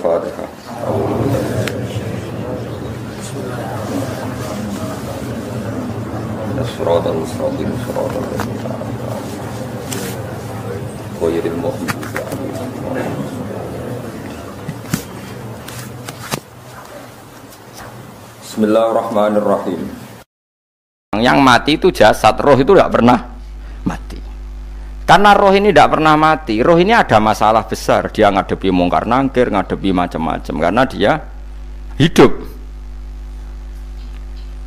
Al-Fatihah. As-siratal mustaqim, siratal ladzina an'amta 'alaihim ghairil maghdubi 'alaihim. Bismillahirrahmanirrahim. Yang mati itu jasad, roh itu tidak pernah mati. Karena roh ini tidak pernah mati, roh ini ada masalah besar. Dia ngadepi mungkar nangkir, ngadepi macam-macam karena dia hidup.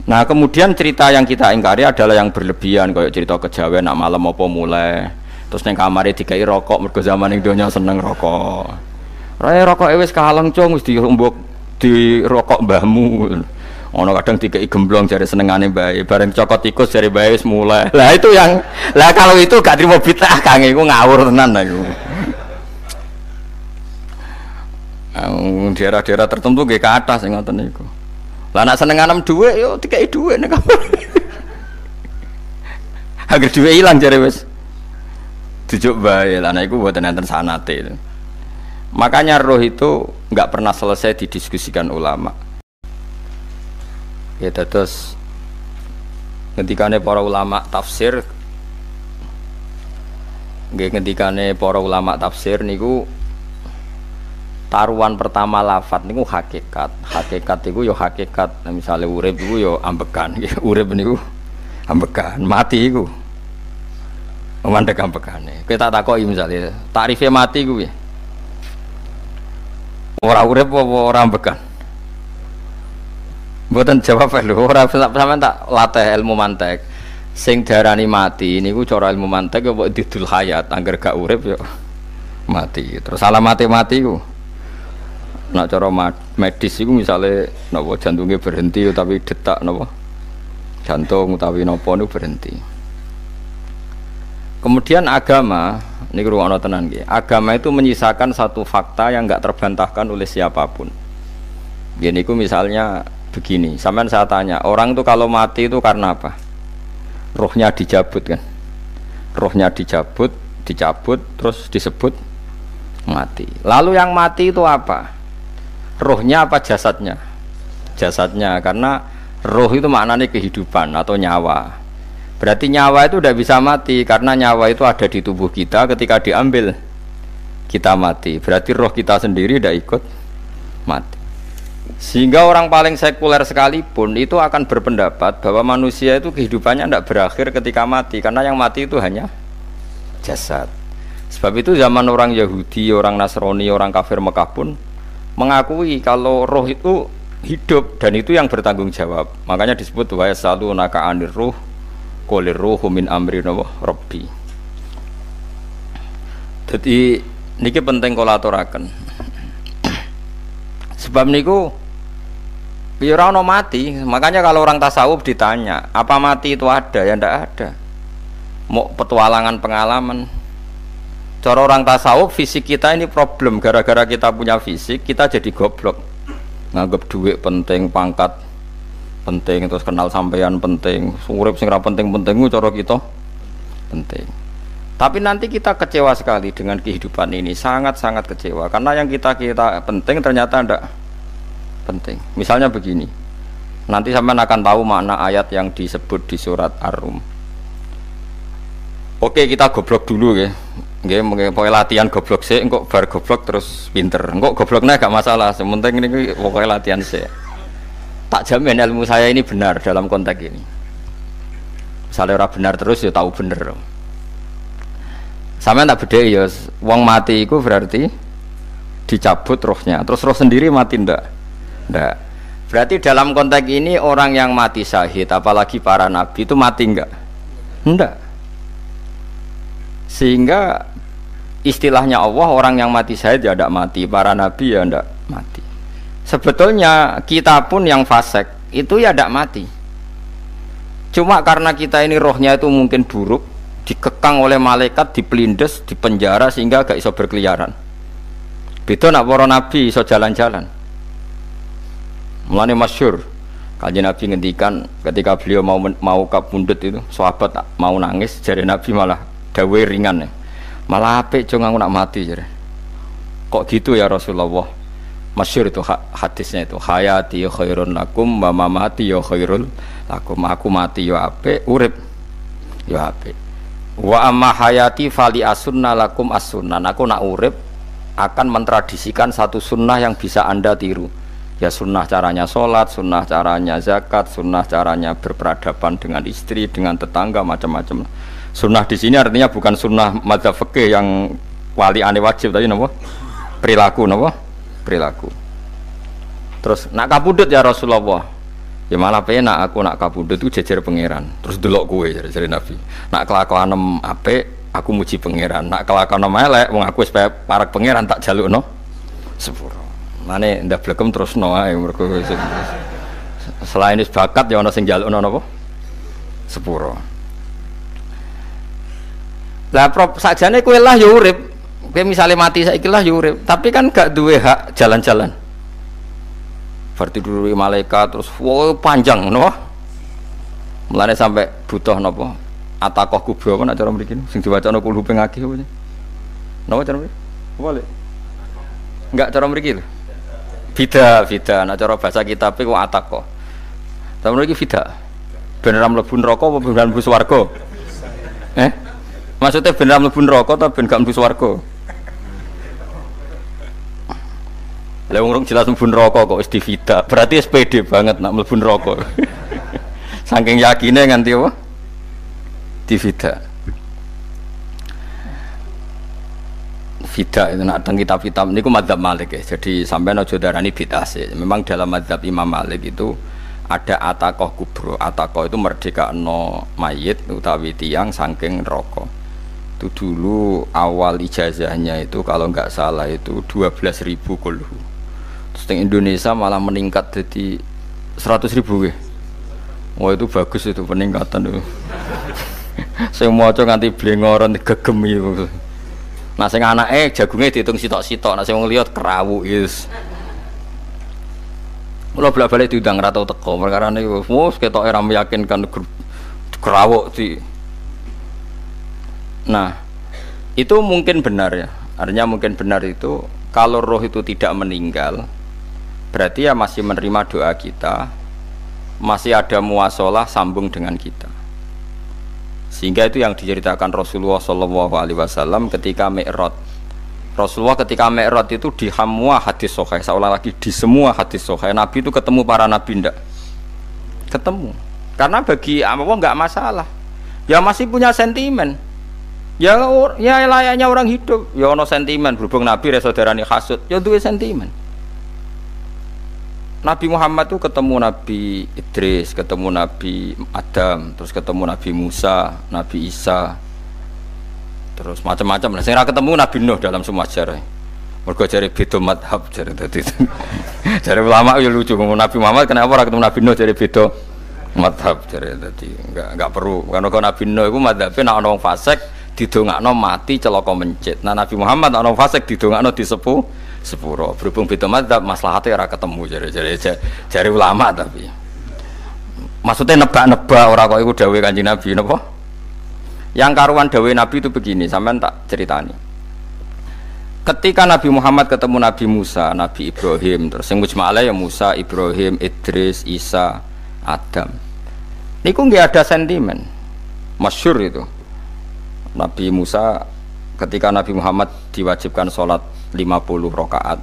Nah kemudian cerita yang kita ingkari adalah yang berlebihan, kayak cerita kejawen nak malam apa mulai terus neng kamare dikai rokok, mergo zaman ning donya seneng rokok. Rokok wis kaleng cung wis dirumbuk di rokok mbahmu. Ono kadang dikai gemblong jare senengane bae, bareng cokot tikus jare bae wis mulai. Lah itu yang lah kalau itu gak trimo bid'ah Kang, iku ngawur tenan iku. Daerah-daerah tertentu nggih kathah sing ngoten niku. Lah nek senenganem dhuwit yo dikai dhuwit nek kamar. Agar dhuwit ilang jare wis dijuk bae. Lah nek iku mboten enten sanate. Makanya roh itu enggak pernah selesai didiskusikan ulama. Ya terus ngendikane para ulama tafsir nggih ngendikane para ulama tafsir niku taruhan pertama lafadz niku hakikat. Hakikat iku ya hakikat. Nah, misale urip iku ya ambekan. Urip niku ambekan, mati iku mandek ambekane. Kowe tak takoki misale takrife mati iku piye? Ora urip apa ora ambekan? Mboten jawab lho, ora sampean tak latih ilmu mantek. Sing diarani mati niku cara ilmu mantek ya kok didul hayat, angger gak urip ya mati. Terus alamate mati ku. Nek cara medis iku misale napa jantunge berhenti tapi detak napa jantung utawi napa niku berhenti. Kemudian agama niku ruwono tenan nggih. Agama itu menyisakan satu fakta yang enggak terbantahkan oleh siapapun. Nggih niku misalnya begini, sampean saya tanya, orang itu kalau mati itu karena apa? Rohnya dicabut kan? Rohnya dicabut, terus disebut mati. Lalu yang mati itu apa? Rohnya apa jasadnya? Jasadnya, karena roh itu maknanya kehidupan atau nyawa. Berarti nyawa itu tidak bisa mati, karena nyawa itu ada di tubuh kita, ketika diambil kita mati. Berarti roh kita sendiri tidak ikut mati. Sehingga orang paling sekuler sekalipun itu akan berpendapat bahwa manusia itu kehidupannya tidak berakhir ketika mati, karena yang mati itu hanya jasad. Sebab itu zaman orang Yahudi, orang Nasrani, orang kafir Mekah pun mengakui kalau roh itu hidup dan itu yang bertanggung jawab. Makanya disebut wa yasalunaka 'anir ruh qulir ruhu min amri rabbi. Jadi niki penting kula aturaken. Sebab niku ya ora ono mati. Makanya kalau orang tasawuf ditanya, apa mati itu ada? Ya ndak ada. Mau petualangan pengalaman. Cara orang tasawuf fisik kita ini problem, gara-gara kita punya fisik kita jadi goblok. Nganggep duit penting, pangkat penting, terus kenal sampean penting, urip sing ra penting-penting cara kita penting. Tapi nanti kita kecewa sekali dengan kehidupan ini, sangat-sangat kecewa karena yang kita penting ternyata ndak penting. Misalnya begini, nanti sampean akan tahu makna ayat yang disebut di surat Ar-Rum. Oke, kita goblok dulu ya. Nggih, pokoke latihan goblok sik, engko bar goblok terus pinter. Engko gobloknya gak masalah, sementing ini pokoke latihan sik. Tak jamin ilmu saya ini benar dalam konteks ini. Misalnya ora benar terus ya tahu bener. Sampeyan tak bedheki ya, wong mati iku berarti dicabut rohnya, terus roh sendiri mati ndak? Ndak. Berarti dalam konteks ini orang yang mati syahid, apalagi para nabi itu mati enggak? Ndak. Sehingga istilahnya Allah, orang yang mati syahid ya ndak mati, para nabi ya ndak mati. Sebetulnya kita pun yang fasik itu ya ndak mati. Cuma karena kita ini rohnya itu mungkin buruk, dikekang oleh malaikat, dipelindes, dipenjara sehingga gak iso berkeliaran. Beda nak para nabi iso jalan-jalan. Mulane masyhur kanjeng Nabi ngendikan ketika beliau mau kabundut itu, sahabat mau nangis, jare Nabi malah dawuhe ringan. Malah apik cung aku nak mati jare. Kok gitu ya Rasulullah? Masyhur itu hadisnya itu, hayati khairun lakum wa mamati ya khairul lakum. Aku mati ya apik, urip ya apik. Wa amma hayati fali asunna lakum as-sunnah. Aku nak urip akan mentradisikan satu sunnah yang bisa Anda tiru. Ya sunnah caranya sholat, sunnah caranya zakat, sunnah caranya berperadaban dengan istri, dengan tetangga, macam-macam. Sunnah di sini artinya bukan sunnah madzhab fikih yang wali ane wajib tadi, napa? Perilaku, napa? Perilaku. Terus nak kabudut ya Rasulullah. Ya malah penak aku nak kabudut itu jejer pangeran. Terus delok kowe jare Nabi. Nak kelakuanem apik aku muji pangeran. Nak kelakuanem elek wong aku wis parek pangeran tak jalukno sepuro. Mane ndak blekem terusno ae mergo selain wis bakat ya ana sing jalukno napa? Sepuro. Lah sakjane kowe lah ya urip. Kowe misale mati saiki lah ya urip, tapi kan gak duwe hak jalan-jalan. Berarti dulu malaikat terus wow panjang no. Mulane sampai butuh napa? Atakoh kubro apa nak cara mriki sing diwacana kulhu ping akeh apa. Napa cara mriki? Apa lek? Enggak cara mriki lho. Fida, nak cara bahasa kitab iku atakoh. Cara mriki fida. Ben ora mlebu neraka apa ben mlebu swarga? Maksudnya ben ora mlebu neraka ta ben gak mlebu swarga? Lah wong jelas mlebu neraka kok wis divida. Berarti SPD banget nak mlebu neraka. Saking yakine nganti apa? Divida. Vida itu nak teng kitab-kitab niku madzhab Malik ya. Jadi sampean aja darani bid'ah sih. Memang dalam madzhab Imam Malik itu ada atakoh kubro. Atakoh itu merdekakno mayit utawi tiyang saking neraka. Itu dulu awal ijazahnya itu kalau nggak salah itu 12.000 kulhu. Terus di Indonesia malah meningkat jadi 100.000 ya. Wah itu bagus itu peningkatan itu. Saya mau coba nganti blengoran gegem itu. Nah sing anake jagunge diitung sitok-sitok, nah sing wong liya kerawu is. Kula bolak-balik diundang ra tau teko, perkara niku wis ketoke ra meyakinkan kerawuk di. Nah, itu mungkin benar ya. Artinya mungkin benar itu kalau roh itu tidak meninggal, berarti ya masih menerima doa kita, masih ada muasalah sambung dengan kita. Sehingga itu yang diceritakan Rasulullah SAW ketika Mi'raj. Rasulullah ketika Mi'raj itu di semua hadis sahih, seolah lagi di semua hadis sahih Nabi itu ketemu para nabi ndak? Ketemu. Karena bagi Allah nggak masalah. Ya masih punya sentimen. Ya layaknya orang hidup. Ya ono sentimen berhubung Nabi saudarane hasud, ya duwe sentimen. Nabi Muhammad itu ketemu Nabi Idris, ketemu Nabi Adam, terus ketemu Nabi Musa, Nabi Isa, terus macam-macam. Nah, saya ketemu Nabi Nuh dalam semua sejarah. Mergo jare beda madhab jare dadi. Jare ulama ya lucu ngomong Nabi Muhammad kenapa ora ketemu Nabi Nuh jare beda madhab jare dadi enggak perlu. Karena Nabi Nuh iku madhabe nek ana wong fasik didongakno mati celaka mencit. Nah Nabi Muhammad ana wong fasik didongakno disepuh sepuro. Berhubung beda madzhab maslahatnya ora ketemu jare ulama tapi maksudnya nebak-nebak ora kok iku dawuhe Kanjeng Nabi napa? Yang karuan dawuhe Nabi itu begini, sampean tak ceritani. Ketika Nabi Muhammad ketemu Nabi Musa, Nabi Ibrahim, terus sing mujma'ala ya Musa, Ibrahim, Idris, Isa, Adam. Niku nggih ada sentimen. Masyhur itu. Nabi Musa ketika Nabi Muhammad diwajibkan sholat 50 rakaat,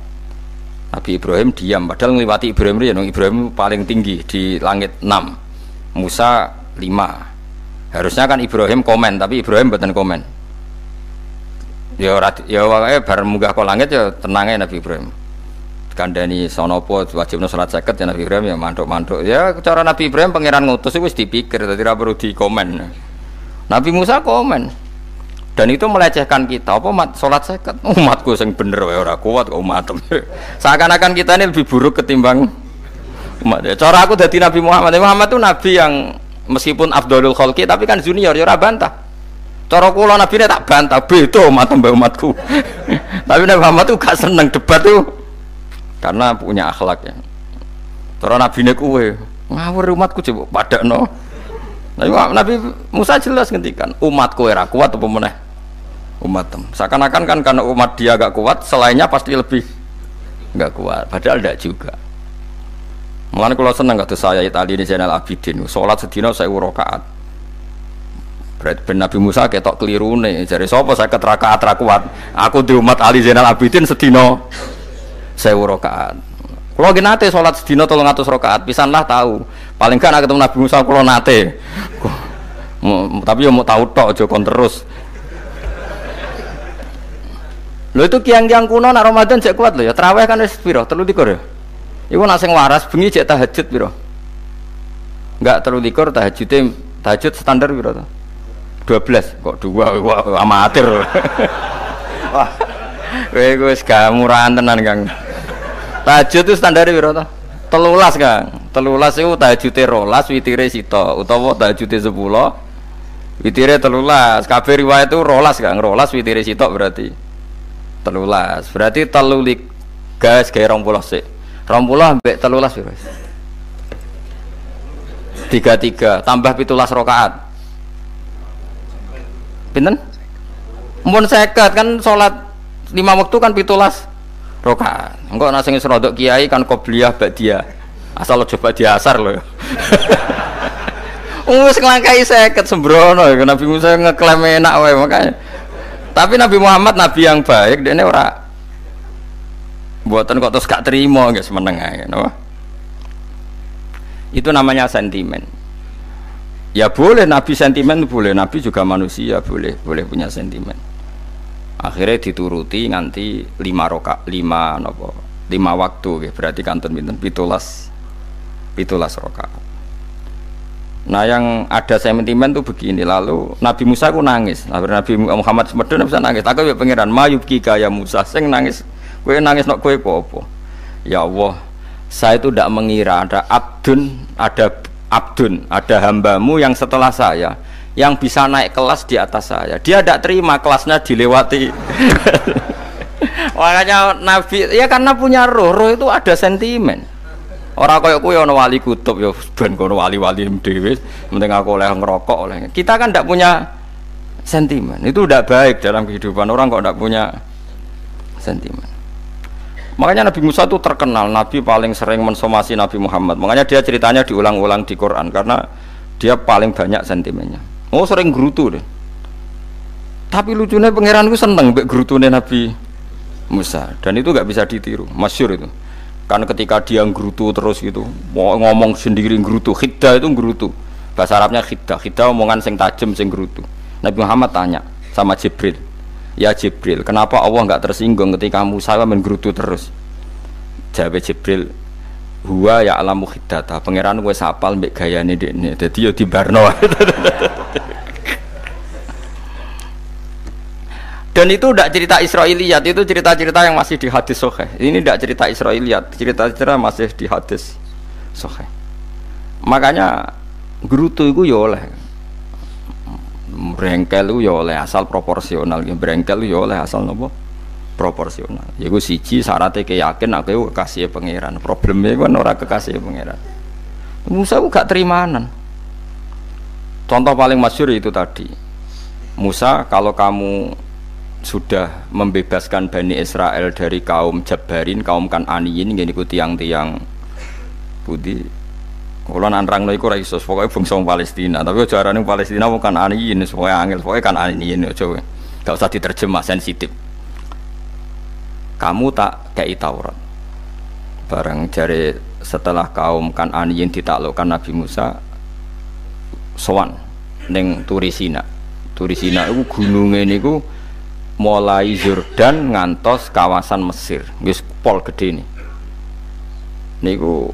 Nabi Ibrahim diam, padahal ngliwati Ibrahim ya, Ibrahim paling tinggi di langit 6, Musa 5. Harusnya kan Ibrahim komen, tapi Ibrahim mboten komen. Ya wae bar munggah ke langit ya tenange Nabi Ibrahim. Kandhani sonopo wajibno salat 50 ya Nabi Ibrahim ya mantuk-mantuk. Ya cara Nabi Ibrahim pangeran ngutus wis dipikir dadi ora perlu dikomen. Nabi Musa komen. Dan itu melecehkan kita, apa sholat seket umatku yang bener wae ora kuat kok umat. Seakan-akan kita ini lebih buruk ketimbang umat. Cara aku dari Nabi Muhammad itu nabi yang meskipun Abdul Khalqi tapi kan junior ya ora bantah. Cara kula nabi tak bantah beda umat mbak umatku. Tapi Nabi Muhammad tuh gak seneng debat tuh karena punya akhlak ya. Cara nabine kuwe ngawur umatku coba padakno. Nabi Musa jelas ngendikan umatku ora kuat apa meneh umat. Seakan-akan kan karena umat dia agak kuat, selainnya pasti lebih Enggak kuat, padahal tidak juga. Mulane kula seneng kados saya Itali di Zainal Abidin, salat sedina 1000 rakaat. Berarti ben Nabi Musa ketok kelirune, jare sapa 50 rakaat ra kuat. Aku di umat Ali Zainal Abidin sedina 1000 rakaat. Kula nggih nate salat sedina 300 rakaat, pisanlah tahu. Paling kan ketemu Nabi Musa kula nate. Tapi yo mau tahu tok aja kon terus. Lho itu kiang-kiang kuno nak Ramadan cek kuat lho ya. Tarawih kan wis piro? 33 ya. Iku nak sing waras bengi cek tahajud piro? Enggak 33 tahajud standar piro to? 12 kok 2 wah amatir. Wah. Kowe wis gak murahan tenan, Kang. Tahajud itu standar piro to? 13, Kang. 13 iku tahajude 12, witire sita utawa tahajude 10. Witire 13. Kabeh riwayat itu 12, Kang. 12 witire sita berarti 13. Berarti telu gas gawe 20 sik. 20 ambek 13 piro? 33 tambah 17 rakaat. Pinten? Mun 50 kan salat 5 waktu kan 17 rakaat. Engko ana sing rodok kiai kan qobliyah ba'diyah. Asal coba diasar lho. Wis nglangkai 50 sembrono Nabi Musa ngeklaim enak wae makanya. Tapi Nabi Muhammad nabi yang baik, dene ora buatan kok terus gak terima nggak semeneng aja, no? Itu namanya sentimen. Ya boleh Nabi sentimen boleh, Nabi juga manusia boleh punya sentimen. Akhirnya dituruti nganti 5 waktu, berarti kantun pinten 17 rakaat. Nah yang ada sentimen tuh begini, lalu Nabi Musa ku nangis, Nabi Muhammad semedon bisa nangis. Aku ya pangeran mayubki kaya Musa, sing nangis, kowe nangis nok kowe apa? Ya Allah, saya itu tidak mengira ada hambamu yang setelah saya yang bisa naik kelas di atas saya. Dia tidak terima kelasnya dilewati. Makanya Nabi ya karena punya roh itu ada sentimen. Orang kaya kowe ana wali kutub ya ben kono wali-wali dhewe, penting aku oleh ngerokok oleh. Kita kan tidak punya sentimen. Itu tidak baik dalam kehidupan orang kok tidak punya sentimen. Makanya Nabi Musa itu terkenal Nabi paling sering mensomasi Nabi Muhammad. Makanya dia ceritanya diulang-ulang di Quran karena dia paling banyak sentimennya. Oh sering gerutu deh. Tapi lucunya pangeranku seneng mbek gerutune Nabi Musa dan itu nggak bisa ditiru, masyhur itu. Kan ketika dia nggerutu terus gitu, mau ngomong sendiri nggerutu, khiddah itu nggerutu. Bahasa Arabnya khiddah omongan sing tajem sing nggerutu. Nabi Muhammad tanya sama Jibril, ya Jibril, kenapa Allah nggak tersinggung ketika Musa menggerutu terus? Jawab Jibril, huwa ya alamu khiddata, pangeran gue sapal mbek gayane dekne, dadi yo dibarno. Dan itu tidak cerita Israiliyat, itu cerita-cerita yang masih di hadis sahih. Ini tidak cerita Israiliyat, cerita-cerita masih di hadis sahih. Makanya gerutu itu ya oleh, brengkel itu ya oleh asal proporsional, brengkel itu ya oleh asal nopo proporsional. Yaiku siji syaratnya keyakin aku kekasih pangeran. Problemnya kan orang kekasih pangeran. Musa itu gak terimanan. Contoh paling masyhur itu tadi. Musa, kalau kamu sudah membebaskan Bani Israel dari kaum Jabbarin, kaum Kan'aniyin, ngene iku tiang-tiang budi. Kula nanrangno iku ora iso, pokoke bangsa Palestina, tapi aja arane Palestina wong Kan'aniyin, pokoke angel, pokoke Kan'aniyin aja. Enggak usah diterjemah sensitif. Kamu tak kei Taurat. Bareng jare setelah kaum Kan'aniyin ditaklukkan Nabi Musa sowan ning Turisina. Turisina iku gununge niku mulai Yordan ngantos kawasan Mesir, wis pol gede nih. Niku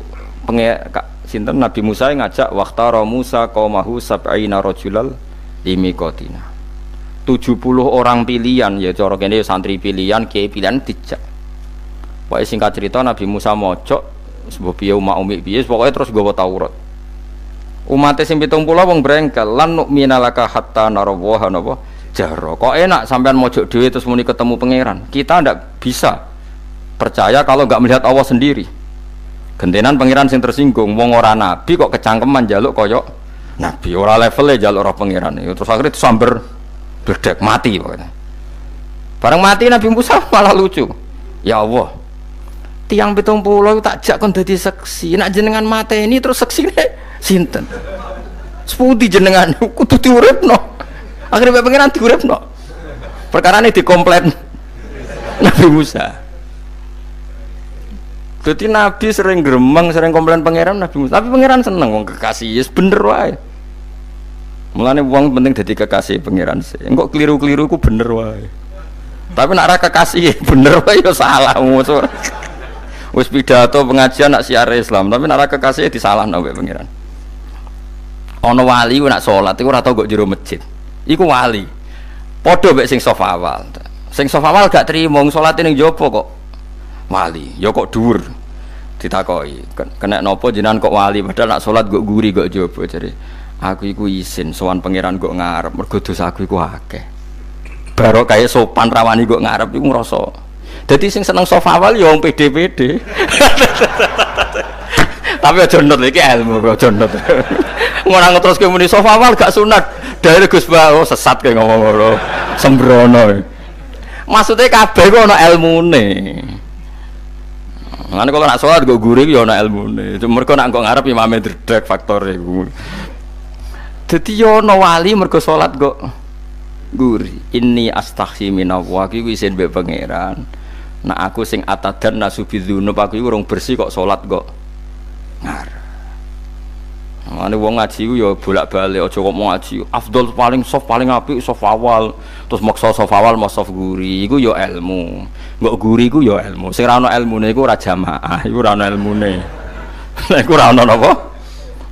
sinten Nabi Musa ngajak waqtara Musa qaumahu sab'ina rajulal limiqatina. 70 orang pilihan ya cara kene santri pilihan, kiai pilihan dijak. Pokoke singkat cerita Nabi Musa mojok sebab piye umat umi piye pokoke terus nggawa Taurat. Umate sing 70 wong brengkel lan nu'mina laka hatta narawaha napa jaro. Kok enak sampean mojok dhewe terus muni ketemu pangeran. Kita ndak bisa percaya kalau nggak melihat Allah sendiri. Gentenan pangeran sing tersinggung, wong ora nabi kok kecangkeman njaluk kaya nabi, ora levele njaluk ora pangeran. Terus akhirnya disamber bledek mati pokoknya. Bareng mati Nabi Musa malah lucu. Ya Allah, tiang 70 tak jak kon dadi seksi. Nak jenengan mateni terus seksine sinten? Sepundi jenengan kudu diuripno. Akhire pengiran diuripno. Perkarane dikomplain Nabi Musa. Jadi Nabi sering gremeng, sering komplain pangeran Nabi Musa. Tapi pangeran seneng wong kekasih, yes bener wae. Mulane wong penting dadi kekasih pangeran sih. Engko keliru-keliru ku bener wae. Tapi nak ra kekasih bener wae ya salah. Wis pidato pengajian nak siar Islam, tapi nak ra kekasih disalahno wae pangeran. Ana wali ku nak salat iku ora tau kok jero masjid. Iku wali. Padha mek sing saf awal. Sing saf awal gak trimo salate ning jaba kok wali, ya kok dhuwur. Ditakoki, kena napa jenengan kok wali padahal nak salat kok guri kok jaba jare. Aku iku isin sowan pangeran kok ngarep mergo dosa aku iku akeh. Baro kaya sopan rawani kok ngarep iku ngrasa. Dadi sing seneng sofa awal ya wong pede-pede. Tapi aja nut iki ilmu aja nut. Ngono ngeteruske muni sofa awal gak sunat. Dari Gus Bawo sesat kayak ngomong ngono. Sembrono. Maksudnya kabeh ku ana ilmune. Lan kalau nak salat go guri yo ana ilmune. Mergo nak kok ngarep imame dredeg faktore iku. Dadi yo ana wali mergo salat kok guri. Inni astaghfi minallah iki isin mbek pangeran. Nak aku sing atadan nasubidzunub aku iku urung bersih kok salat kok ngarep. Ane wong ngaji ku ya bolak-balik aja kok mau ngaji. Afdol paling soft paling apik soft awal. Terus maksa soft awal mau soft guri iku ya ilmu. Mbok guri ku ya ilmu. Sing ora ana ilmune iku ora jamaah, iku ora ana ilmune. Lah iku ora ana napa?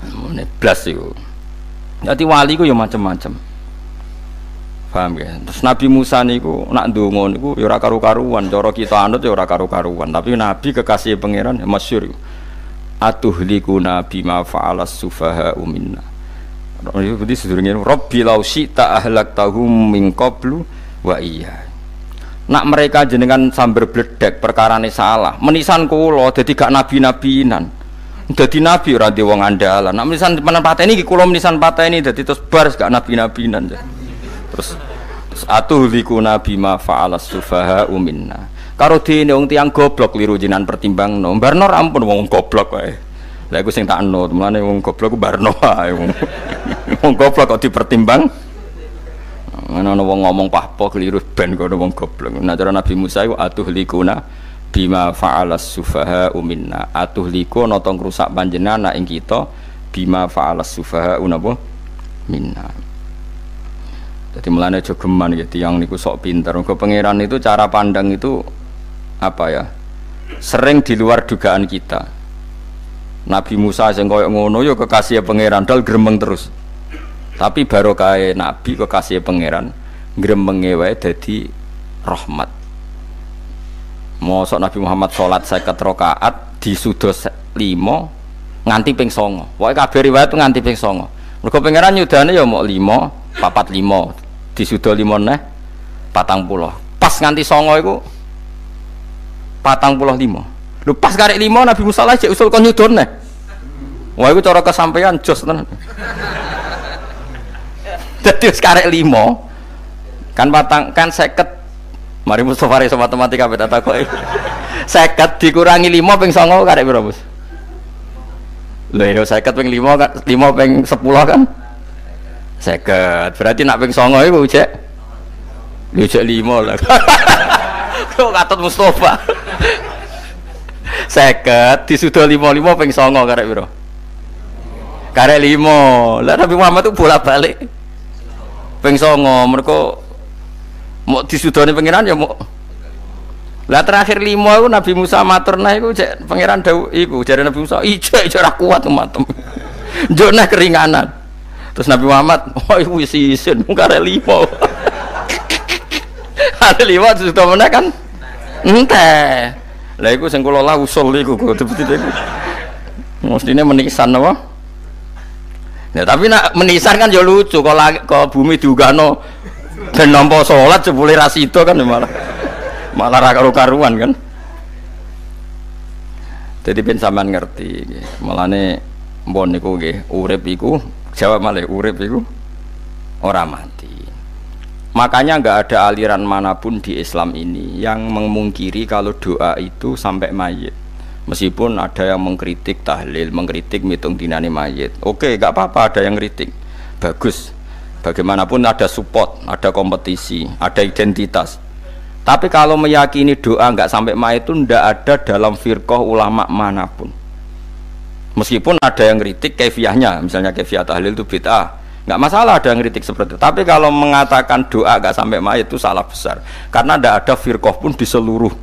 Ilmune blas iku. Dadi wali ku ya macam-macam. Paham ya? Terus Nabi Musa niku nak ndonga niku ya ora karu-karuan, cara kita anut ya ora karu-karuan, tapi Nabi kekasih pangeran ya masyhur. Atuhlikuna bima fa'alas sufaha minna. Jadi sedurunge Rabbi law syi'ta ahlaktahum min qablu wa iya. Nak mereka jenengan sambar bledek perkarane salah. Menisan kula dadi gak nabi-nabinan. Dadi nabi ora di wong andalan. Nak menisan pateni iki kula menisan pateni dadi terus bar gak nabi-nabinan. Terus atuhlikuna bima fa'alas sufaha minna. Karo dene wong tiyang goblok liru jinan pertimbangno. Barno rampun wong goblok wae. Lah iku sing tak anut, mulane wong goblok ku barno wae. Wong goblok kok dipertimbang. Ana wong ngomong pahpo keliru ben kono wong goblok. Nah cara Nabi Musa iku atuhlikuna bima fa'alas sufaha minna. Atuhliku ana tong rusak panjenengan ing kita bima fa'alas sufaha napa minna. Jadi mulane aja geman ya tiyang niku sok pinter. Mergo pangeran itu cara pandang itu apa ya? Sering di luar dugaan kita. Nabi Musa sing koyo ngono ya kekasih pangeran dal gremeng terus. Tapi barokah Nabi kekasih pangeran gremenge wae dadi rahmat. Mosok Nabi Muhammad salat 50 rakaat disuda 5 nganti ping 9. Pokoke kabeh riwayat nganti ping 9. Mergo pangeran nyudane ya mok 5, 45 disuda 5 neh 40. Pas nganti 9 iku 45. Lho pas karek 5 Nabi Musa lagi usul kon nyudon neh. Wah iku cara kesampaian jos tenan. Dadi wis karek 5 kan kan 50. Mari Mustofa iso matematika beta takoki. 50 dikurangi 5 ping 9 karek piro, Bos? Lho ya 50 ping 5 kan 5 ping 10 kan 50. Berarti nak ping 9 iku jek 5 lah. Kok katut Mustofa. 50 disuda 55 ping 9 karek piro? Karek 5. Lah Nabi Muhammad itu bolak-balik ping 9 mergo mau disudane pangeran ya mau. Lah terakhir 5 iku Nabi Musa matur nah iku cek pangeran dawuh iku jare Nabi Musa ijo ora kuat matem. Njuk nah keringanan. Terus Nabi Muhammad oh iku wis isin mung karek 5. Ada 5 disuda meneh kan enteh. Lah iku sing kula lah usul iku betul-betul iku. Mestine menisan apa? Ya tapi nak menisan kan ya lucu kalau bumi diugano ben nampa salat jebule ra sida kan malah ra karo-karuan kan. Jadi ben sampean ngerti nggih. Mulane mbon niku nggih urip iku jawab malih urip iku ora mati. Makanya enggak ada aliran manapun di Islam ini yang memungkiri kalau doa itu sampai mayit. Meskipun ada yang mengkritik tahlil, mengkritik mitung dinane mayit. Oke, nggak apa-apa ada yang kritik. Bagus. Bagaimanapun ada support, ada kompetisi, ada identitas. Tapi kalau meyakini doa nggak sampai mayit itu ndak ada dalam firqah ulama manapun. Meskipun ada yang kritik kefiahnya, misalnya kefiah tahlil itu bid'ah, nggak masalah ada yang kritik seperti itu. Tapi kalau mengatakan doa nggak sampai mayit itu salah besar, karena ndak ada firqah pun di seluruh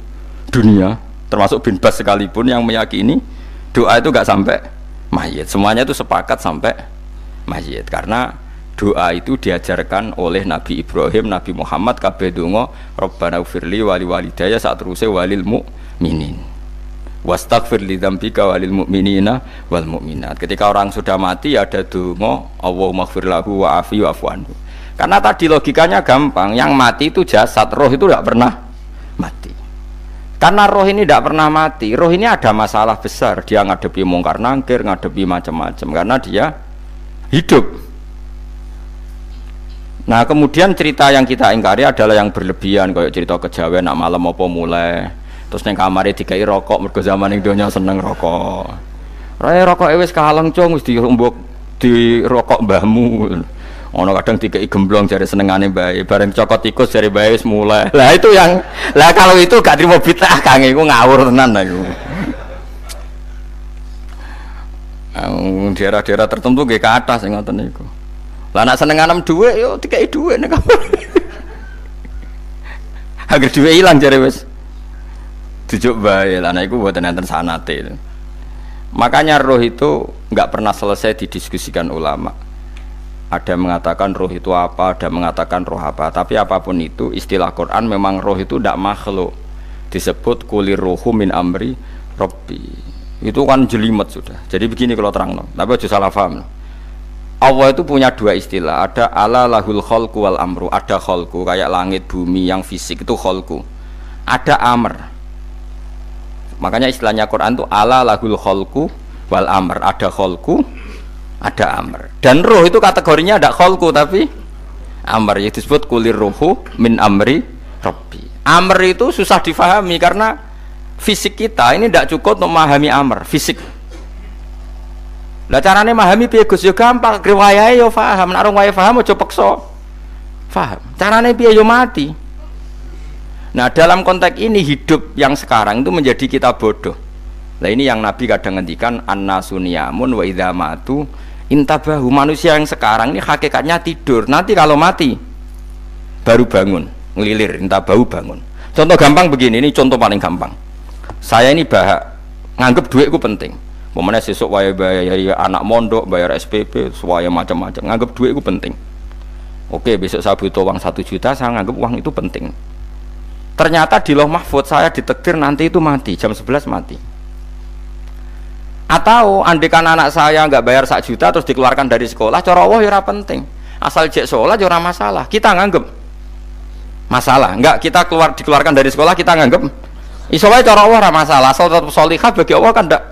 dunia, termasuk bin Bas sekalipun yang meyakini doa itu nggak sampai mayit. Semuanya itu sepakat sampai mayit, karena doa itu diajarkan oleh Nabi Ibrahim, Nabi Muhammad, kabeh donga Rabbana ufirli wali walidayya saat terusé walil mu'minin wastaghfir li dzambika walil mu'minina wal mu'minat. Ketika orang sudah mati ada donga Allahumma ighfir lahu wa afi wa'fu anhu. Karena tadi logikanya gampang, yang mati itu jasad, roh itu tidak pernah mati. Karena roh ini tidak pernah mati, roh ini ada masalah besar, dia ngadepi mungkar nangkir, ngadepi macam-macam karena dia hidup. Nah kemudian cerita yang kita ingkari adalah yang berlebihan, kayak cerita kejawen nak malam apa mulai terus neng kamare dikai rokok, mergo zaman ning donya seneng rokok. Rokok wis kaleng cung, wis dirumbuk di rokok mbahmu. Ono kadang dikai gemblong jare senengane bae, bareng cokot tikus jare bae wis mulai. Lah itu yang lah kalau itu gak trimo bid'ah Kang, iku ngawur tenan iku. Daerah-daerah tertentu nggih ke atas sing ngoten niku. Lah nek senenganem dhuwit yo dikai dhuwit nek kamar. Agar dhuwit ilang jare wis dijuk bae lah, nah itu buatan enten sanate. Makanya roh itu nggak pernah selesai didiskusikan ulama. Ada yang mengatakan roh itu apa, ada yang mengatakan roh apa. Tapi apapun itu, istilah Quran memang roh itu tidak makhluk. Disebut kulir rohu min amri robbi. Itu kan jelimet sudah. Jadi begini kalau terang, tapi aja salah paham. Allah itu punya dua istilah. Ada ala lahul kholku wal amru. Ada kholku kayak langit bumi yang fisik itu kholku. Ada amr. Makanya istilahnya Quran itu ala lahul kholku wal amr. Ada kholku, ada amr. Dan roh itu kategorinya ada kholku tapi amr, yang disebut kulir rohu min amri robbi. Amr itu susah difahami karena fisik kita ini tidak cukup untuk memahami amr fisik. Lah carane memahami piye Gus? Ya gampang, riwayahe yo paham, nek ora paham aja peksa paham. Carane piye yo mati. Nah dalam konteks ini hidup yang sekarang itu menjadi kita bodoh. Nah ini yang Nabi kadang ngendikan an-nasuniyamun wa idza matu intabahu. Manusia yang sekarang ini hakikatnya tidur. Nanti kalau mati baru bangun, ngelilir, intabahu bangun. Contoh gampang begini, ini contoh paling gampang. Saya ini nganggep duitku penting. Momennya sesuk waya bayar anak mondok, bayar SPP, semuanya macam-macam. Nganggep duitku penting. Oke, besok saya butuh uang 1 juta, saya nganggep uang itu penting. Ternyata di Lauh Mahfudz saya ditakdir nanti itu mati, jam 11 mati. Atau andikan anak saya nggak bayar 1 juta terus dikeluarkan dari sekolah, cara Allah ya penting. Asal jek sholat ya masalah. Kita nganggep masalah. Enggak, kita dikeluarkan dari sekolah kita nganggep iso wae cara Allah masalah. Asal tetap sholihah bagi Allah kan enggak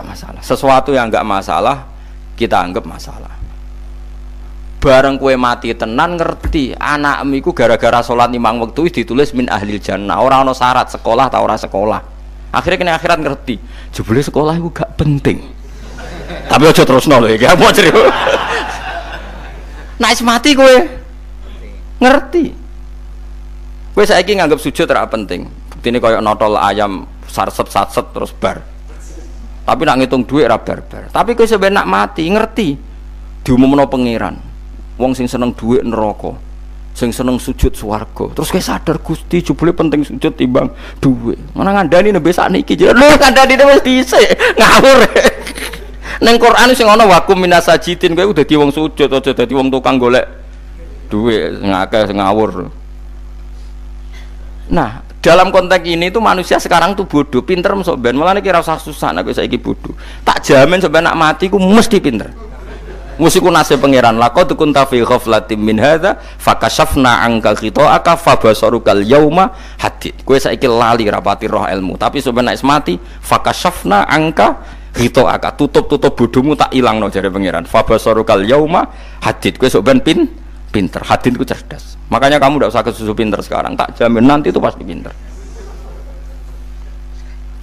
masalah. Sesuatu yang enggak masalah kita anggap masalah. Bareng kue mati tenan ngerti anakmu iku gara-gara sholat 5 waktu ditulis min ahlil jannah. Ora ono syarat sekolah ta ora sekolah. Akhirnya kena akhirat ngerti. Jebule sekolah itu gak penting. Tapi aja terusno lho iki. Mau cerita. Nek mati kue ngerti. Kue saiki nganggep sujud ora penting. Buktine koyo notol ayam sarset-sarset terus bar. Tapi nak ngitung duit ora bar-bar. Tapi kue sampe nak mati ngerti. Diumumno pangeran. Wong sing seneng duit neraka, sing seneng sujud swarga. Terus kowe sadar Gusti jebule penting sujud timbang duit. Mana ngandani nembe sakniki lho ngandani wis dhisik ngawur. Ning Quran sing ana wakum minasajidin kowe udah dadi wong sujud aja dadi wong tukang golek duit ngakeh ngawur. Nah, dalam konteks ini tuh manusia sekarang tuh bodoh, pinter sok ben. Mulane kira usah susah nek saiki bodoh. Tak jamin sampe nak mati ku mesti pinter. Musiku nasib pangeran laqad kunta fi ghaflatin min hadza fakashafna anka khita'aka fabasarukal yauma hadid. Kowe saiki lali rapati roh ilmu, tapi sampeyan nek mati fakashafna anka khita'aka, tutup bodohmu tak ilangno jare pangeran. Fabasarukal yauma hadid. Kowe sok ben pinter. Hadid ku cerdas. Makanya kamu ndak usah kesusu pinter sekarang, tak jamin nanti itu pasti pinter.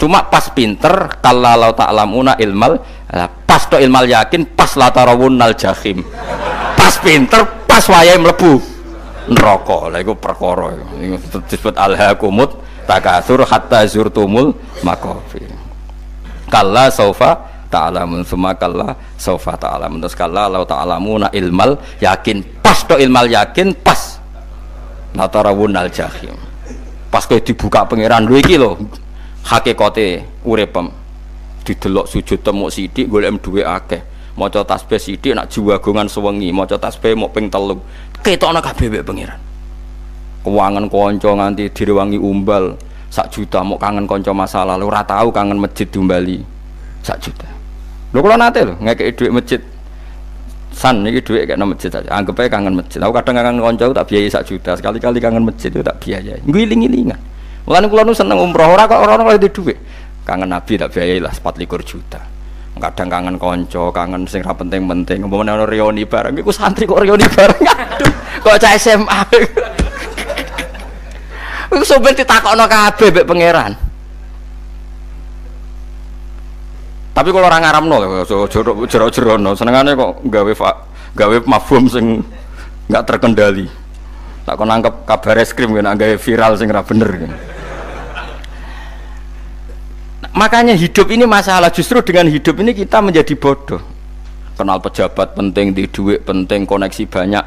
Cuma pas pinter kalau ta'lamuna ilmal, pas to ilmal yakin, pas la tarawunnal jahim. Pas pinter, pas wayahe mlebu neraka. Lha iku perkara iku disebut alhaakumut takatsur hatta zurtumul maqabir. Kalla saufa ta'lamun summa kalla saufa ta'lamun. Terus kalla la ta'lamuna ilmal yakin, pas to ilmal yakin, pas la tarawunnal jahim. Pas kowe dibuka pangeran lho iki lho hakikate uripem. Didelok sujud temuk sithik golek dhuwit akeh. Maca tasbih sithik nak jiwagongan sewengi, maca tasbih mok ping 3. Ketokno kabeh mek pangeran. Kewangan kanca nganti direwangi umbal 1 juta, mok kangen kanca masa lalu ora tau kangen masjid diumbali 1 juta. Lho kula nate lho ngekeki dhuwit masjid. San iki dhuwit kek nang masjid aja. Anggap ae kangen masjid. Aku kadang kangen kanca tak biayai 1 juta, sekali-kali kangen masjid itu tak biayai. Ngiling-ngilingan. Mulane kula nu seneng umroh ora kok ora oleh dhuwit. Kangen Nabi tak biayai lah 24 juta. Kadang kangen kanca, kangen sing ra penting-penting. Umpamane ana reuni bareng iku santri kok reuni bareng. Aduh, kok cah SMA. Iku sampeyan ditakokno kabeh mbek pangeran. Tapi kalau orang ngaramno jero-jerono senengane kok gawe mafhum sing enggak terkendali. Tak kon nangkep kabar eskrim kena gawe viral sing ora bener. Makanya hidup ini masalah, justru dengan hidup ini kita menjadi bodoh. Kenal pejabat penting, di duit penting, koneksi banyak.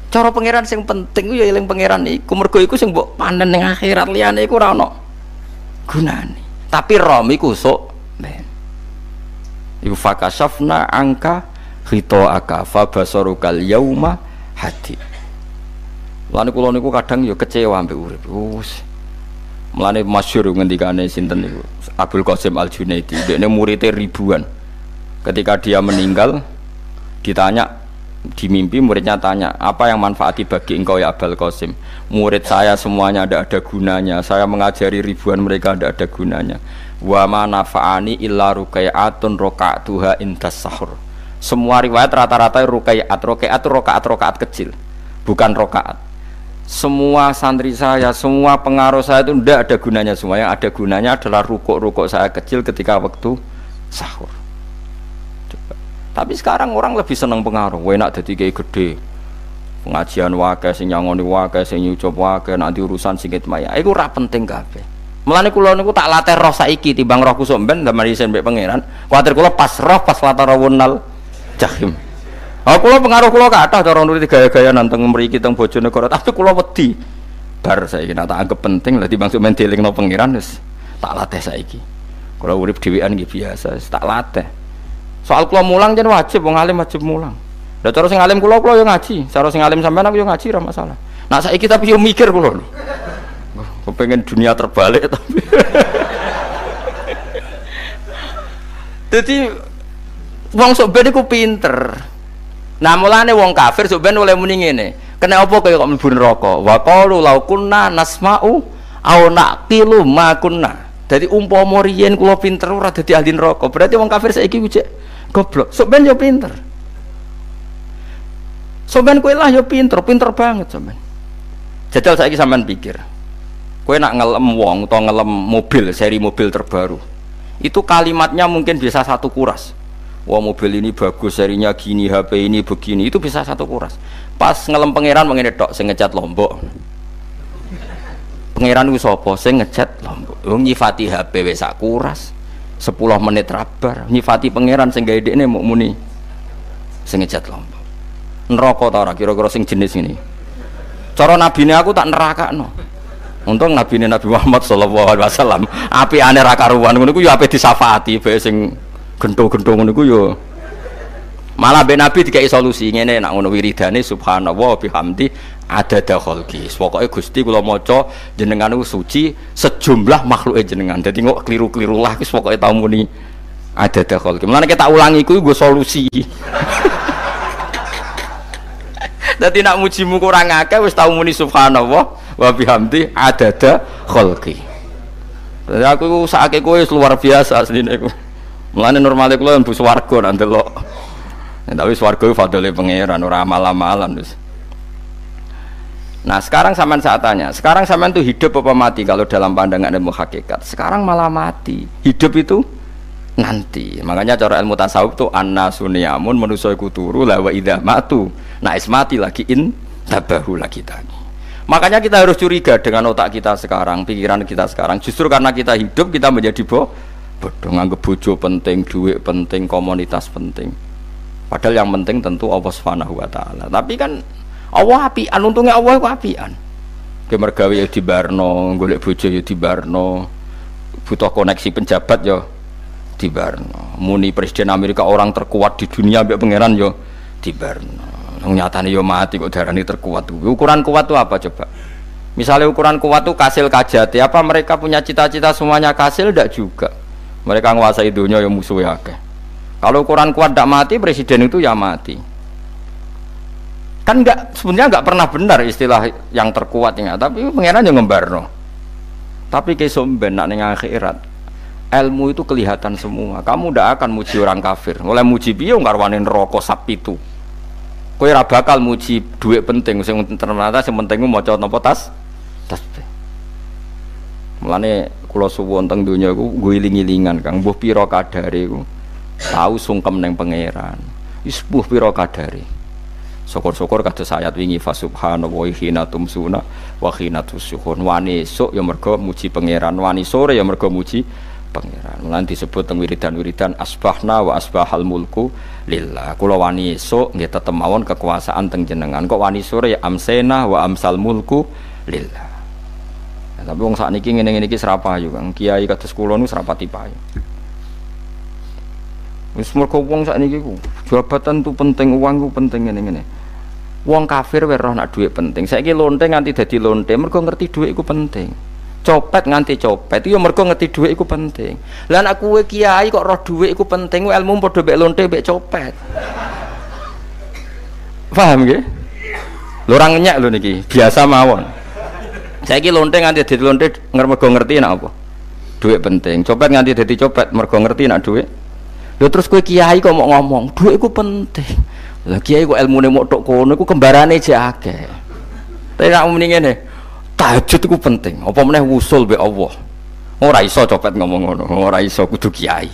Cara pangeran sing penting ya eling pangeran iku, mergo iku sing mbok panen ning akhirat, liyane iku ora ono gunane. Tapi rom iku sok ben. Iku fakasafna angka khitoaka fa basarukal yauma hadid. Lan kula niku kadang ya kecewa mbek urip. Mulane masyhur ngendikane sinten niku Abdul Qasim Al-Junaidi, dekne muridé ribuan. Ketika dia meninggal ditanya di mimpi, muridnya tanya, apa yang manfaati bagi engkau ya Abdul Qasim? Murid saya semuanya tidak ada gunanya, saya mengajari ribuan mereka tidak ada gunanya. Wa ma nafa'ani illa ruqai'atun raqa'tuha indas sahur. Semua riwayat rata-rata ruqai'at rakaat kecil, bukan rakaat. Semua santri saya, semua pengaruh saya itu tidak ada gunanya semua. Yang ada gunanya adalah rukuk saya kecil ketika waktu sahur. Coba. Tapi sekarang orang lebih senang pengaruh. Enak dadi kiai gede, pengajian wae, sing nyangoni wae, sing nyucup wae, nanti urusan singit maya. Iku ora penting kabeh. Mulane kula niku tak latih roh saiki timbang roh kusuk ben damel isen mbek pangeran. Kuwatir kula pas roh pas latarawunal jahim. Oh, kula pengaruh kula kathah cara nuruti gaya-gaya nanteng mriki teng Bojonegoro, tapi kula wedi. Bar saiki nek tak anggap penting lah timbang men dielingno pangeran wis tak latih saiki. Kula urip dhewean nggih biasa, tak latih. Soal kula mulang jen wajib, wong alim wajib mulang. Lah cara sing alim kula yo ngaji, cara sing alim sampean aku yo ngaji ora masalah. Nah saiki tapi yo mikir kula lho. Kepengen dunia terbalik tapi. Dadi wong sok ben iku pinter. Nah mulane wong kafir sok ben oleh muni ngene. Kena apa kaya kok mlebu neraka? Wa qalu law kunna nasma'u aw naqilu ma kunna. Dadi umpama riyen kula pinter ora dadi ahli neraka. Berarti wong kafir saiki ku cek goblok. Sok ben yo pinter. Sok ben kowe lah yo pinter banget sok ben. Jajal saiki sampean pikir. Kowe nak ngelem wong utawa ngelem mobil, seri mobil terbaru. Itu kalimatnya mungkin bisa 1 kuras. Wah mobil ini bagus, serinya gini, HP ini begini, itu bisa 1 kuras. Pas ngelem pangeran mengene tok sing ngecat Lombok. Pangeran ku sapa sing ngecat Lombok? Wong nyifati HP wis sak kuras. 10 menit rabar. Nyifati pangeran sing gawe dekne muk muni sing ngecat Lombok. Neraka ta ora kira-kira sing jenis ini. Cara nabine aku tak nerakakno. Untung nabine Nabi Muhammad sallallahu alaihi wasallam apikane ra karuan ngono iku ya ape disafaati bae sing gento-gento ngono iku yo. Malah ben Nabi dikai solusi ngene nek ngono wiridane subhanallah bihamdi adada khalqi. Pokoke Gusti kula maca jenengan niku suci sejumlah makhluke jenengan. Dadi kok kliru-kliru lah wis pokoke tau muni adada khalqi. Mulane tak ulangi iku nggo solusi. Dadi nek mujimu kurang akeh wis tau muni subhanallah wa bihamdi adada khalqi. Dadi aku sakake kowe luar biasa asline iku. Mulane normale kula mlebu swarga nang delok. Tapi swarga fadhole pangeran ora amal-amalan wis. Nah sekarang sampean saat tanya, sekarang sampean tuh hidup apa mati kalau dalam pandangan ilmu hakikat? Sekarang malah mati. Hidup itu nanti. Makanya cara ilmu tasawuf tuh anna-suniyamun manusia iku turu la wa idza matu. Nah es mati lagi in tabahu lagi tadi. Makanya kita harus curiga dengan otak kita sekarang, pikiran kita sekarang. Justru karena kita hidup kita menjadi bodoh, nganggep bojo penting, duit penting, komunitas penting. Padahal yang penting tentu Allah Subhanahu wa taala. Tapi kan Allah apian, untungnya Allah itu apian. Ke mergawe ya dibarno, golek bojo ya dibarno, butuh koneksi penjabat ya dibarno. Muni presiden Amerika orang terkuat di dunia mbek pangeran ya dibarno. Nyatane ya mati kok darani terkuat. Ukuran kuat itu apa coba? Misalnya ukuran kuat itu kasil kajati, apa mereka punya cita-cita semuanya kasil? Tidak juga. Mereka menguasai dunia yang musuhnya akeh. Kalau ukuran kuat tidak mati, presiden itu ya mati. Kan enggak, sebenarnya enggak pernah benar istilah yang terkuat ya, tapi pengenan yang ngembarno. Tapi kesomben nak ning akhirat, ilmu itu kelihatan semua. Kamu ndak akan muji orang kafir. Oleh muji piye ngarwane neraka sak pitu. Kowe ora bakal muji duit penting, sing ternyata sing penting maca napa tasbih. Mulane kula suwun teng donya iku ngiling-ilingan Kang, mbuh pira kadare iku tau sungkem ning pangeran. Wis mbuh pira kadare. Syukur-syukur kados ayat wingi fa subhanallahi hina tumsuna wa hina tusyuhun. Wani esuk ya mergo muji pangeran, wani sore ya mergo muji pangeran. Lan disebut teng wiridan-wiridan asbahna wa asbahal mulku lillah. Kula wani esuk nggih tetep mawon kekuasaan teng jenengan. Kok wani sore ya amsena wa amsal mulku lillah. Nah, tapi wong sakniki ngene-ngene iki serapayu Kang. Kiai kados kula niku serapati payu. Wis mergo wong sakniki ku jabatan tu penting, uang ku penting ngene-ngene. Wong kafir wae roh nak dhuwit penting. Saiki lonte nganti dadi lonte mergo ngerti dhuwit iku penting. Copet nganti copet itu ya mergo ngerti dhuwit iku penting. Lah nek kowe kiai kok roh dhuwit iku penting, ilmu padha mek lonte mek copet. Paham nggih? Lho ora ngenyek lho niki, biasa mawon. Saiki lonte nganti dadi lonte mergo ngerti nek apa? Dhuwit penting. Copet nganti dadi copet mergo ngerti nek dhuwit. Lho terus kowe kiai kok mau ngomong, dhuwit iku penting. Lah kiai kok ilmune mok tok kono iku kembarane jek akeh. Tapi nek muni ngene, tahajud iku penting. Apa meneh wusul be Allah. Ora iso copet ngomong ngono, ora iso kudu kiai.